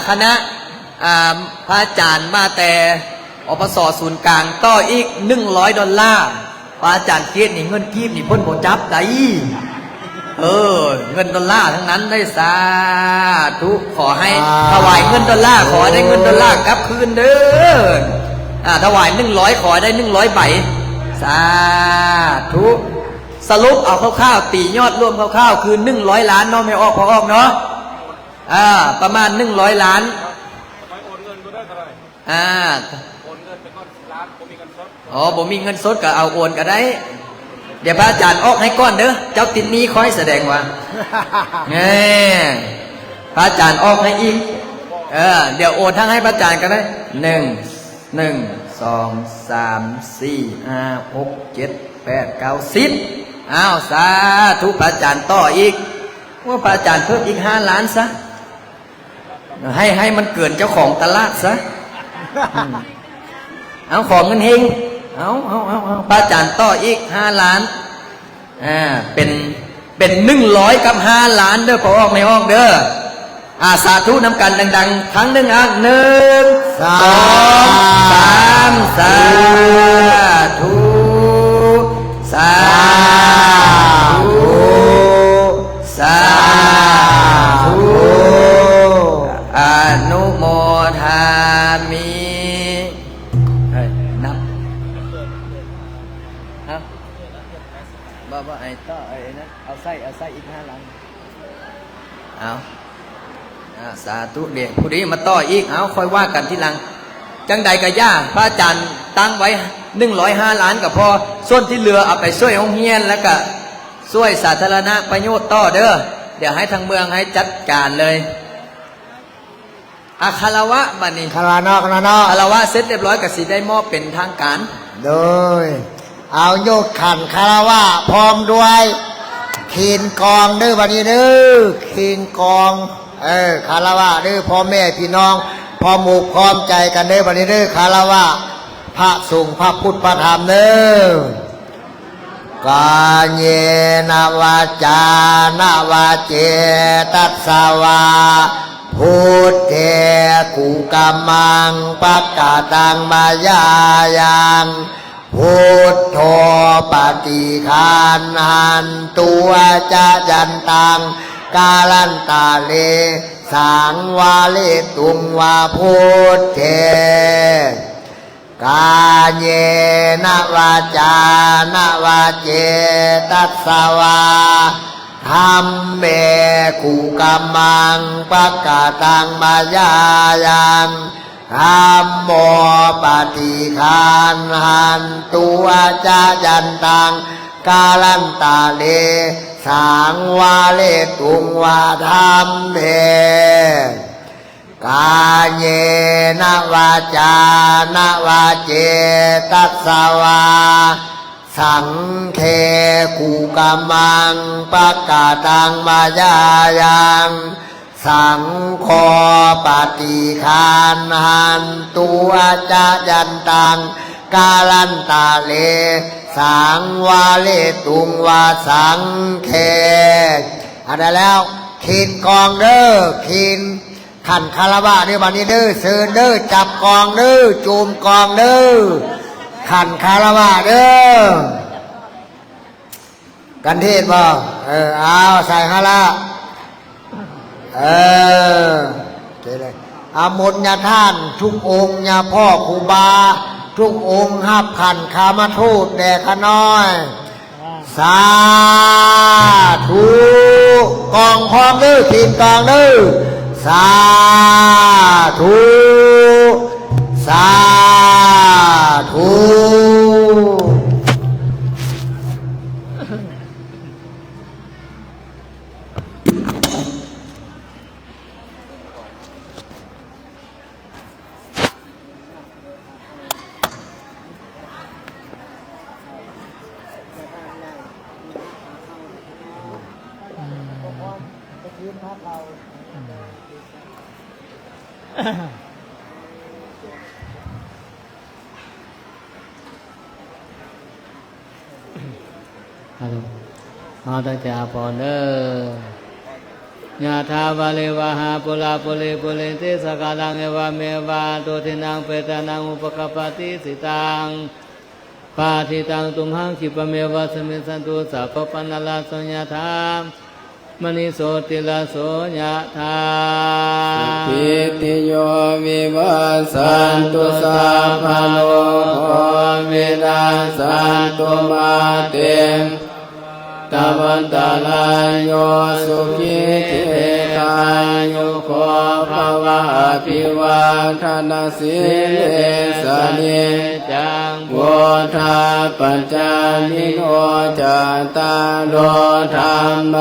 คณะพระอาจารย์มาแต่อปสศูนย์กลางต่ออีก$100พระอาจารย์เกตนี่เงินกีบนี่เพิ่นบ่จับได้เงิน$ทั้งนั้นได้สาธุขอให้ถวายเงิน$ขอได้เงิน$กลับคืนเด้อถวาย100ขอได้100ใบสาธุสรุปเอาคร่าวๆตียอดรวมคร่าวๆคือ100 ล้านเนาะไม่ออกพอออกเนาะประมาณ100 ล้านโอนเงินก็ได้เท่าไหร่โอนเงินเป็นก้อนล้านผมมีเงินสดผมมีเงินสดก็เอาโอนก็ได้เดี๋ยวพระอาจารย์ออกให้ก้อนเด้อเจ้าติดนี้คอยแสดงว่าพระอาจารย์ออกให้อีกเดี๋ยวโอนทั้งให้พระอาจารย์ก็ได้1 2 3 4 5 6 7 8 9 10สาธุพระอาจารย์ต่ออีกว่าพระอาจารย์เพิ่มอีก5 ล้านซะให้มันเกินเจ้าของตลาดซะเอาของเงินเฮงเอาพระอาจารย์ต่ออีก5 ล้านเป็น100กับ5 ล้านเด้อพอออกไม่ออกเด้อสาธุน้ำกันดังๆครั้งหนึ่ง1 2 3สาธุสาธุสาธุอนุโมทามินับบ่ไอ้ต่อไอ้นั้นเอาไส้อีก5 ล้านสาธุเด็กผู้นี้มาต่ออีกค่อยว่ากันทีหลังจังใดก็ย่าพระอาจารย์ตั้งไว้105 ล้านก็พอส่วนที่เหลือเอาไปช่วยโรงเรียนแล้วก็ช่วยสาธารณประโยชน์ต่อเด้อเดี๋ยวให้ทางเมืองให้จัดการเลยคารวะบัดนี้คารวะคารวะเสร็จเรียบร้อยก็สิได้มอบเป็นทางการโดยเอาโยกขันคารวะพร้อมด้วยขีนกองเด้อบัดนี้เด้อขีนกองคารวะเด้อพ่อแม่พี่น้องพอหมู่พร้อมใจกันเด้อบัดนี้เด้อคารวะ พระสงฆ์พระพุทธพระธรรมเนอกาเยนวาจานวาเจตัสสวาพุทเทกุกัมมังปักกาตังมายายังพุทโธปฏิคานหันตัวจะยันตังกาลันตาเลสังวาเลตุงวาพุทเทกาเยนวาจานวาเจตัสสวาธัมเมกุกัมมังปักกาตังมายายังธัมโมปฏิคานหันตัวจะยันตังกาลันตาเลสังวาเลตุงวาธัมเมกาเยนวาจานวาเจตัสสวาสังเคกุกัมมังปักกาตังมายายังสังโฆปฏิคานหันตัวจะยันตังกาลันตาเลสังวาเลตุงวาสังเคอะไรแล้วขีนกองเด้อขีนขันคารวะเด้อบัดนี้เด้อเสือเด้อจับกองเด้อจูมกองเด้อขันคารวะเด้อกันเทศบ่เอาใส่ฮาละเจ๋เลยอามนญาท่านทุกองค์ญาพ่อครูบาทุกองค์หับขันคามาทูตแด่ขน้อยสาธุกองพร้อมเด้อทีมกองเด้อสาธุสาธุเอาตั้งใจอาภรณ์เด้อยะถาวาเลวะหาปุราปุเรปุเรนติสกาลังเอวะเมวะโตทินังเปตานังอุปกปปติสิตังปาทิตังตุมหังคิปะเมวะสมิสันตุสัพพปนัลลาโสยะถามณิโสติลาโสยะถาปิติโยวิวัสสันตุสัพพะโลกวินาศสันตุมาเตตะวันตะลายโยสุขิเทกายุโกภวะอภิวาทนาสิเลสเนจังโวทาปัจจานิโนจัตตาโลธรรม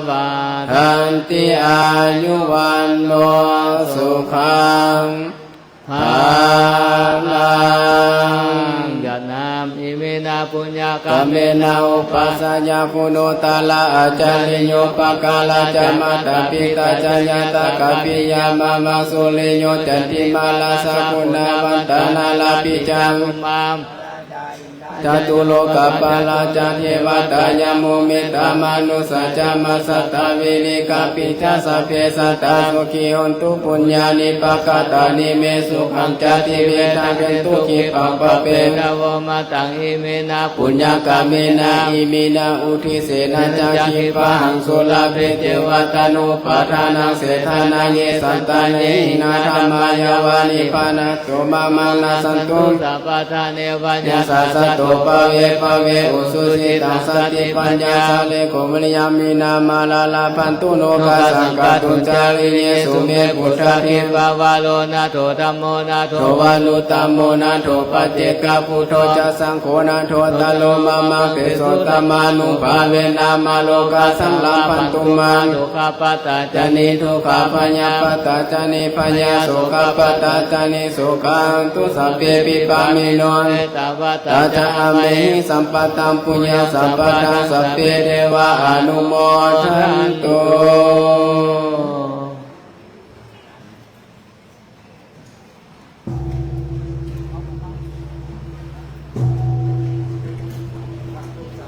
วาทันติอายุวันโนสุขังภาลังยะนามอิเมนะปุญญากะเมนะอุปัสสะยะปุโนตาลาอาจาริโยปะกาลาจามาตาปิตาจญาตากะปิยามะมะสุเลโยจันติมาลาสะปุณาวันตานาลาปิจังมามจตุโลกปาลาจาเทวตายามุเมตามนุสัจจามัสสตาวิริกาปิชาสัพเพสัตตาสุขีหนตุปุญญานิปะกตานิเมสุขังจติเวทังเป็นทุกิปัปปะเปนะวมาตังอิเมนะปุญญากาเมนะอิมินะอุทิเสนะจาคิปะหังสุลาเปเทวตานุปทานังเสธานังเยสันตานินาธรรมายาวานิปานะโสมามังนาสันตุสัพพทาเนวัญญาสัสสะโตปะเวอุสุสิตังสติปัญญาสาเลโกมนิยามินามาลาลาพันตุโนกาสังกาตุจาริเนสุเมพุทธาทิบาวาโลนาโถธัมโมนาโถวานุตัมโมนาโถปัจเจกาพุทโธจะสังโฆนาโถตะโลมามาเกโสตมานุภาเวนามาโลกาสังลาพันตุมานุขปตาจานิทุขาปัญญาปตาจานิปัญญาโสขปตาจานิโสขังตุสัพเพปิปามิโนตาวตาจาเมสัมปตัมปุญญาสัมปทาสัพเพเทวะอนุโมทันตุ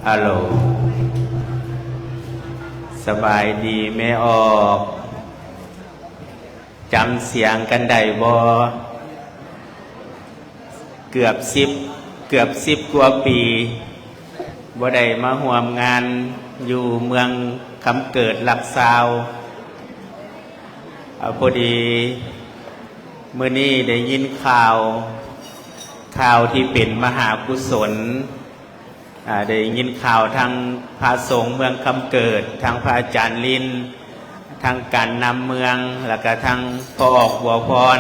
ฮัลโหลสบายดีแม่ออกจำเสียงกันได้บ่เกือบสิบกว่าปีบ่ได้มาร่วมงานอยู่เมืองคำเกิดหลักซาวพอดีมื้อนี้ได้ยินข่าวที่เป็นมหากุศลได้ยินข่าวทางพระสงฆ์เมืองคำเกิดทางพระอาจารย์ลินทางการนำเมืองแล้วก็ทางพ่อออกบัวพร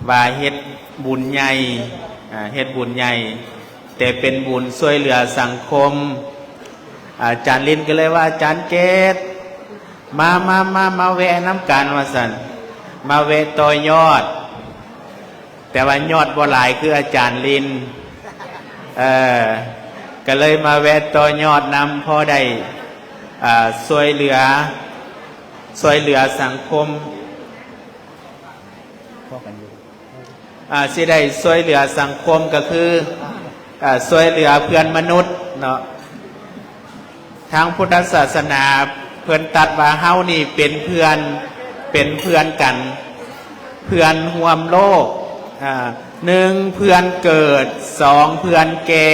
ว่าเฮ็ดบุญใหญ่แต่เป็นบุญช่วยเหลือสังคมอาจารย์ลินก็เลยว่าอาจารย์เกตมาแวะน้ำกันว่าสันมาแวะต่อยอดแต่ว่ายอดบ่หลายคืออาจารย์ลินก็เลยมาแวะต่อยอดนำพอได้ช่วยเหลือสังคมสิได้ช่วยเหลือสังคมก็คือช่วยเหลือเพื่อนมนุษย์เนาะทางพุทธศาสนาเพื่อนตัดว่าเฮานี่เป็นเพื่อนกันเพื่อนร่วมโลก1เพื่อนเกิด2เพื่อนแก่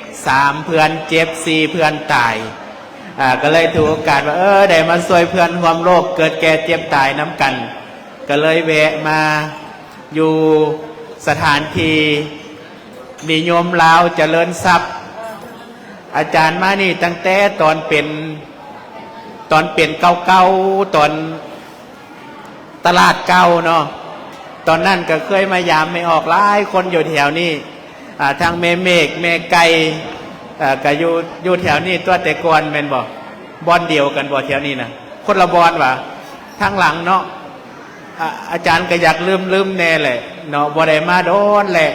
3เพื่อนเจ็บ4เพื่อนตายก็เลยถือโอกาสว่าได้มาช่วยเพื่อนร่วมโลกเกิดแก่เจ็บตายน้ำกันก็เลยแวะมาอยู่สถานที่นิยมลาวเจริญทรัพย์อาจารย์มานี่ตั้งแต่ตอนเป็นเก่าตอนตลาดเก่าเนาะตอนนั้นก็เคยมายามไม่ออกหลายคนอยู่แถวนี้ทางแม่เมฆแม่ไก่ก็อยู่แถวนี้ตัวแต่ก่อนแม่นบ่บอนเดียวกันบ่แถวนี้นะคนละบอนว่ะทางหลังเนาะอาจารย์ก็อยากลืมแน่แหละเนาะบ่ได้มาโดนแหละ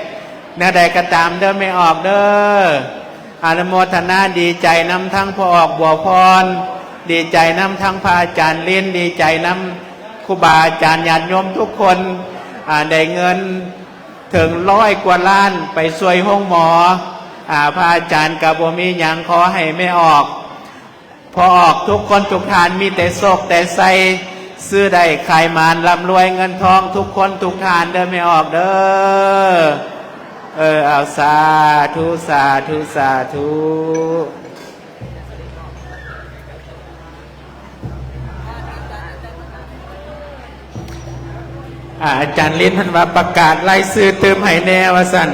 แน่ใดก็ตามเด้อไม่ออกเด้ออนุโมทนาดีใจนำทั้งพ่อออกบัวพรดีใจนำทั้งพระอาจารย์เล่นดีใจนำครูบาอาจารย์ญาติโยมทุกคนได้เงินถึง100 กว่าล้านไปช่วยห้องหมอพระอาจารย์กับบ่มีหยังขอให้ไม่ออกพอออกทุกคนทุกทานมีแต่โศกแต่ใสซื้อได้ขายมานร่ำรวยเงินทองทุกคนทุกทานเด้อไม่ออกเด้อเอาสาธุ อาจารย์ลิ้นท่านว่าประกาศไล่ซื้อเติมให้แน่ว่าสั่น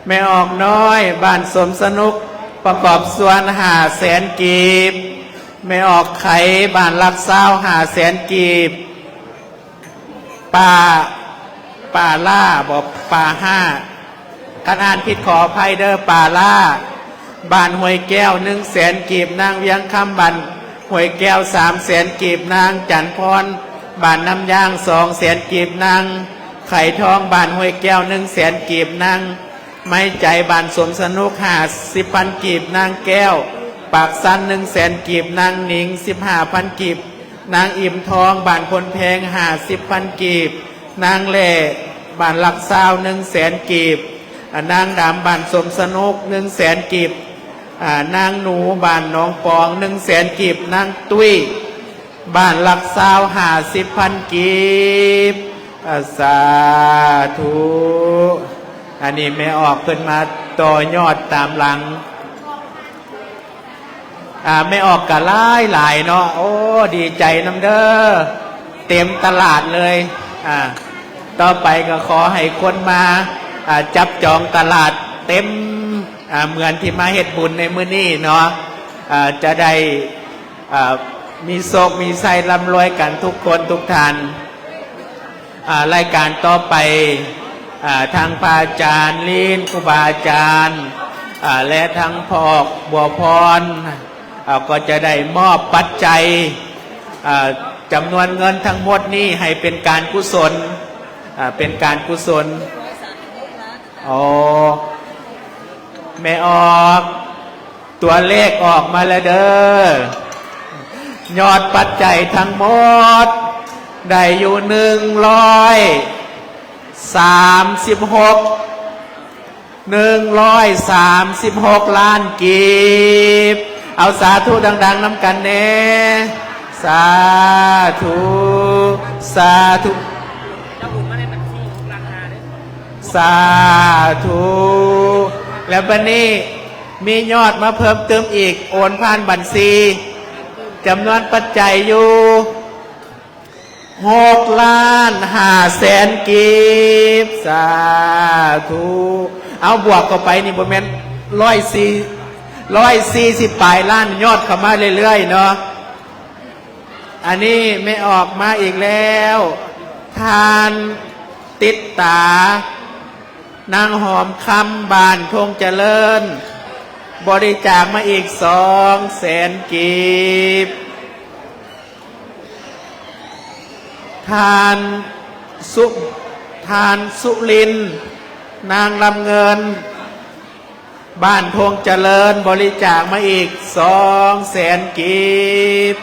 แม่ออกน้อยบ้านสมสนุกประกอบส่วน500,000 กีบแม่ออกไข่บ้านรักเศร้า500,000 กีบป่าล่าบอกป่า5การอ่านผิดขออภัยเด้อป่าล่าบ้านห้วยแก้ว100,000 กีบนางเวียงคำบ้านห้วยแก้ว300,000 กีบนางจันพรบ้านน้ำย่าง200,000 กีบนางไข่ทองบ้านห้วยแก้ว100,000 กีบนางไม้ใจบ้านสมสนุก50,000 กีบนางแก้วปากสัน100,000 กีบนางหนิง15,000 กีบนางอิ่มทองบ้านคนแพง50,000 กีบนางเล่บ้านหลักซาว100,000 กีบนางดำบ้านสมสนุก100,000 กีบนางหนูบ้านน้องปอง100,000 กีบนางตุ้ยบ้านหลักซาว50,000 กีบสาธุอันนี้ไม่ออกขึ้นมาต่อยอดตามหลังไม่ออกกะหลายเนาะโอ้ดีใจน้ำเด้อเต็มตลาดเลยต่อไปก็ขอให้คนมาจับจองตลาดเต็มเหมือนที่มาเฮ็ดบุญในมื้อนี้เนาะจะได้มีโศกมีไส้ร่ำรวยกันทุกคนทุกท่านรายการต่อไปทางพระอาจารย์ลีนครูบาอาจารย์และทั้งพ่อบัวพรก็จะได้มอบปัจจัยจำนวนเงินทั้งหมดนี้ให้เป็นการกุศลแม่ออกตัวเลขออกมาแล้วเด้อยอดปัจจัยทั้งหมดได้อยู่136 136 ล้านกีบเอาสาธุดังๆน้ำกันแน่สาธุสาธุสาธุแล้วบัดนี้มียอดมาเพิ่มเติมอีกโอนผ่านบัญชีจำนวนปัจจัยอยู่6,500,000 กีบสาธุเอาบวกเข้าไปนี่บ่แม่น140ปลายล้านยอดเข้ามาเรื่อยๆเนาะอันนี้ไม่ออกมาอีกแล้วทานติดตานางหอมคำบานทงเจริญบริจาคมาอีก200,000 กีบทานสุรินทร์นางลำเงินบ้านพงเจริญบริจาคมาอีก200,000 กีบ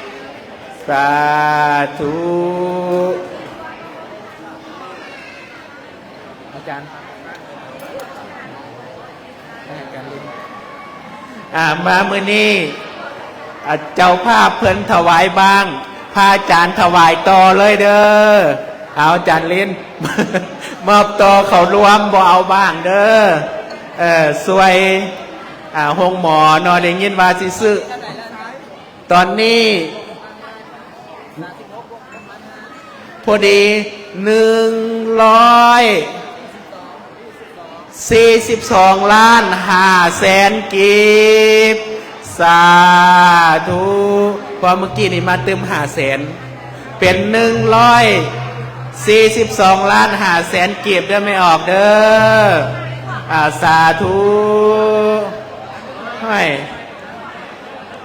สาธุอาจารย์มามื้อนี้เจ้าภาพเพิ่นถวายบ้างพระอาจารย์ถวายต่อเลยเด้อเอาอาจารย์ลิ้น มอบต่อเขารวมบ่เอาบ้างเด้อสวยห้องหมอนอนได้ยินว่าสิซื้อตอนนี้พอดี142,500,000 กีบสาธุพอเมื่อกี้นี่มาเติม500,000เป็น142,500,000 กีบได้ไม่ออกเด้อสาธุให้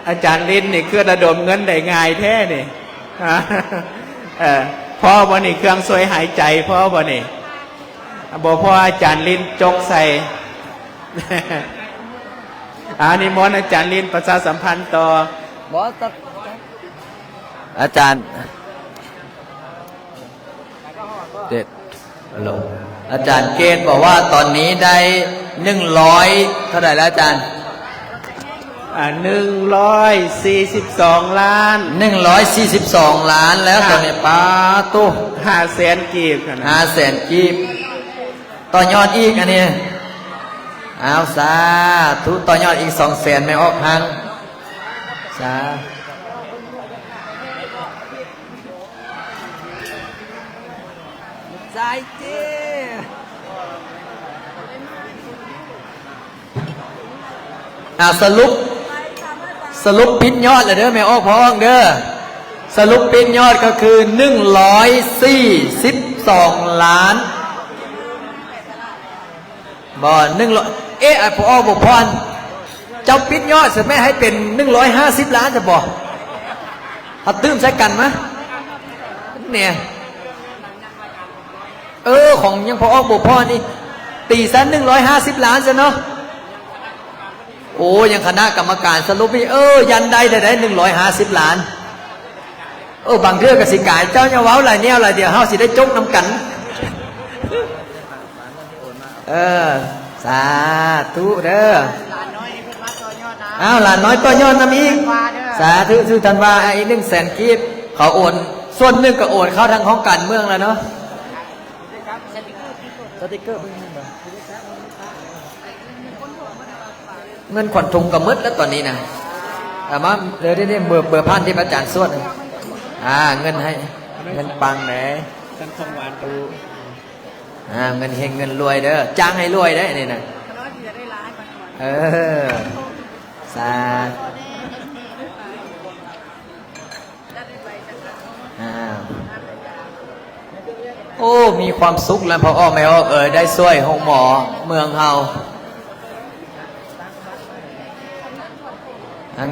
อาจารย์ลิ้นนี่เครื่องระดมเงินได้ง่ายแท้นี่พ่อบ่นี่เครื่องช่วยหายใจพ่อบ่นี่บ่พ่ออาจารย์ลิ้นจกใส่นิมนต์อาจารย์ลิ้นประชาสัมพันธ์ต่อ อาจารย์เด็ดอาจารย์เกณฑ์บอกว่าตอนนี้ได้100เท่าไหร่แล้วอาจารย์142 ล้าน142 ล้านแล้วตอนนี้ป้าตู้500,000 กีบ500,000 กีบต่อยอดอีกอันนี้เอาสาธุต่อยอดอีก200,000ไม่ออกทางสาใจเจ้สรุปปิดยอดเลยเด้อแม่ออกพองเด้อสรุปปิดยอดก็คือ142 ล้านบ่100พอบอกพรเจ้าปิดยอดจะไม่ให้เป็น150 ล้านจะบอกเอาตื้มใช้กันมะเนี่ยของยังพอบอกพรนี่ตีซะ150 ล้านซะเนาะโอ้ยังคณะกรรมการสรุปนี่ยันได้150 ล้านบางเรื่องกับสิกายเจ้าเนี่ยว้าวอะไรเนี่ยอะไรเดี๋ยวเฮาสิได้จกน้ำกันสาธุเด้อหลานน้อยต่อยอดนะมีสาธุสุทันวาอีก100,000 กีบเขาโอนส่วนหนึ่งก็โอนเข้าทางของการเมืองแล้วเนาะสติ๊กเกอร์เงินขวัญถุงกับมืดแล้วตอนนี้นะมาเดี๋ยวได้เบอร์พันที่พระอาจารย์สวดเงินให้เงินปังไหนเงินเฮงเงินรวยเด้อจ้างให้รวยได้นี่นะสามีความสุขแล้วพอออกไม่ออกได้ช่วยห้องหมอเมืองเฮา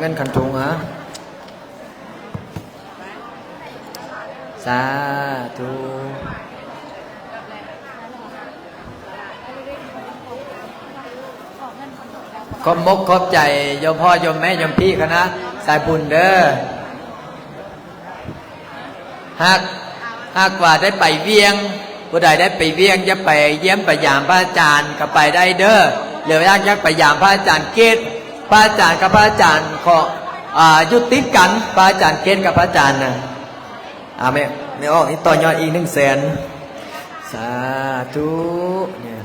เงินขันถุงสาธุขอบมกขอบใจโยมพ่อโยมแม่โยมพี่คณะสายบุญเด้อหากว่าได้ไปเวียงผู้ใดได้ไปเวียงจะไปเยี่ยมไปยามพระอาจารย์ก็ไปได้เด้อ เหลืออยากไปยามพระอาจารย์เกตพระอาจารย์กับพระอาจารย์ขอยุติดกันพระอาจารย์เกตกับพระอาจารย์นะไม่ออกนี่ต่อยอดอีก100,000สาธุเนี่ย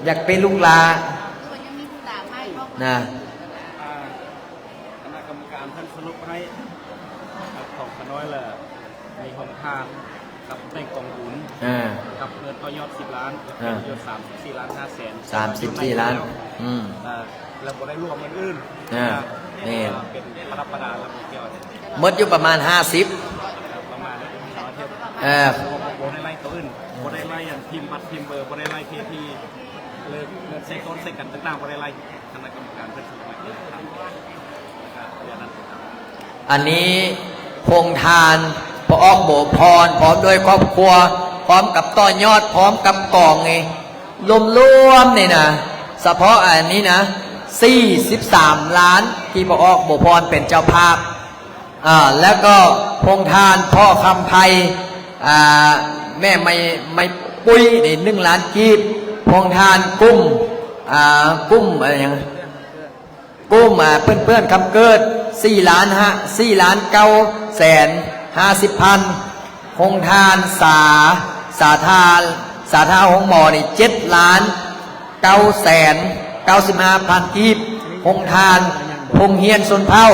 อยากเป็นลูกลานะ คณะกรรมการท่านสรุปให้ของขน้อยแหละมีหนทางกับในกองทุนกับเงินต่อยอด10 ล้านกับเงิน34 ล้าน5 แสน 34 ล้านแล้วก็ได้ร่วมเงินอื่นนี่เป็นประประดาแล้วเกี่ยวมดอยู่ประมาณ50ประมาณสาวเทียบโบได้ไล่ตัวอื่นโบได้ไล่อย่างพิมพ์บัตรพิมพ์เบอร์โบได้ไล่เคทีเลิกเงินเซ็กต้นเซ็กกันต่างๆโบได้ไล่คณะกรรมการเพื่อสุขภาพอันนี้พงทานพอออกโบพรพร้อมโดยครอบครัวพร้อมกับต่อยอดพร้อมกับกองไงรวมๆนี่นะเฉพาะอันนี้นะ43 ล้านที่พอออกโบพรเป็นเจ้าภาพแล้วก็พงทานพ่อคำไพแม่ไม่ปุ้ยนี่1 ล้านกีบพงทานกุ้มอะไรอย่างกุ้มเพื่อนคำเกิด4 ล้าน9 แสน50,000คงทานสาธาหงหมอนี่7 ล้าน9 แสน95,000กีบคงทานพงเฮียนสุนเผา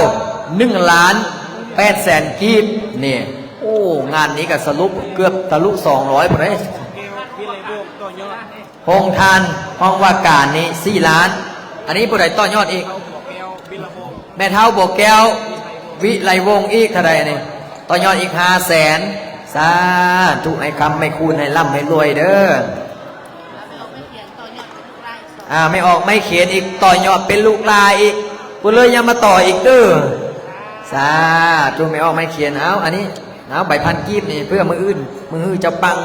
1 ล้าน8 แสนกีบนี่โอ้งานนี้ก็สรุปเกือบทะลุ200ไปเลยพงทานห้องว่าการนี่4 ล้านอันนี้ผู้ใดต่อยอดอีกแม่เท้าโบกแก้ววิไลวงอีกเท่าไรนี่ต่อยอดอีก5 แสนสาธุให้คำให้คูณให้ร่ำให้รวยเด้อไม่ออกไม่เขียนอีกต่อยอดเป็นลูกลายอีกกูเลยยังมาต่ออีกเด้อสาธุไม่ออกไม่เขียนเอาอันนี้เอาใบพันกีบนี่เพื่อมืออื่นมือจะปัง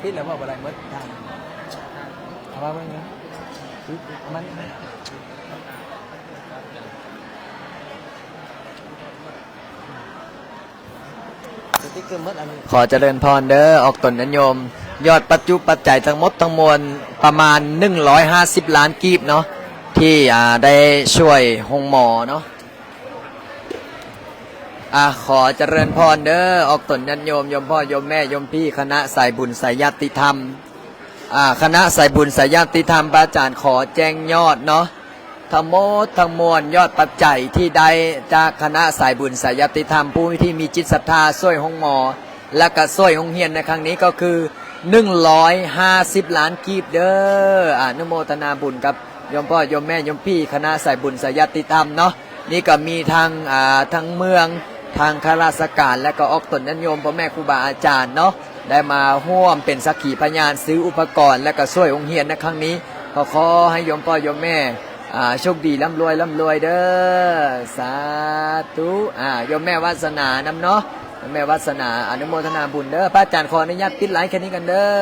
คิดแล้วว่าอะไรเมื่อทางเอาว่าไงมันขอเจริญพรเด้อออกตนนิยมยอดปัจจุปัจจัยทั้งหมดทั้งมวลประมาณ150 ล้านกีบเนาะที่ได้ช่วยหงหมอเนาะขอเจริญพรเด้อออกตนยันโยมพ่อโยมแม่โยมพี่คณะสายบุญสายญาติธรรมคณะสายบุญสายญาติธรรมพระอาจารย์ขอแจ้งยอดเนาะทั้งหมดทั้งมวลยอดปัจจัยที่ได้จากคณะสายบุญสายญาติธรรมผู้ที่มีจิตศรัทธาช่วยหงหมอและก็ช่วยหงเฮียนในครั้งนี้ก็คือ150 ล้านกีบเด้ออนุโมทนาบุญกับโยมพ่อโยมแม่โยมพี่คณะสายบุญสายญาติธรรมเนาะนี่ก็มีทางเมืองทางข้าราชการและก็ออกตนนิยมพ่อแม่ครูบาอาจารย์เนาะได้มาร่วมเป็นสักขีพยานซื้ออุปกรณ์และก็ช่วยองค์เฮียนในครั้งนี้ขอให้โยมพ่อโยมแม่โชคดีร่ำรวยเด้อสาธุโยมแม่วาสนานำเนาะโยมแม่วาสนาอนุโมทนาบุญเด้อพระอาจารย์ขออนุญาตปิดไลฟ์แค่นี้กันเด้อ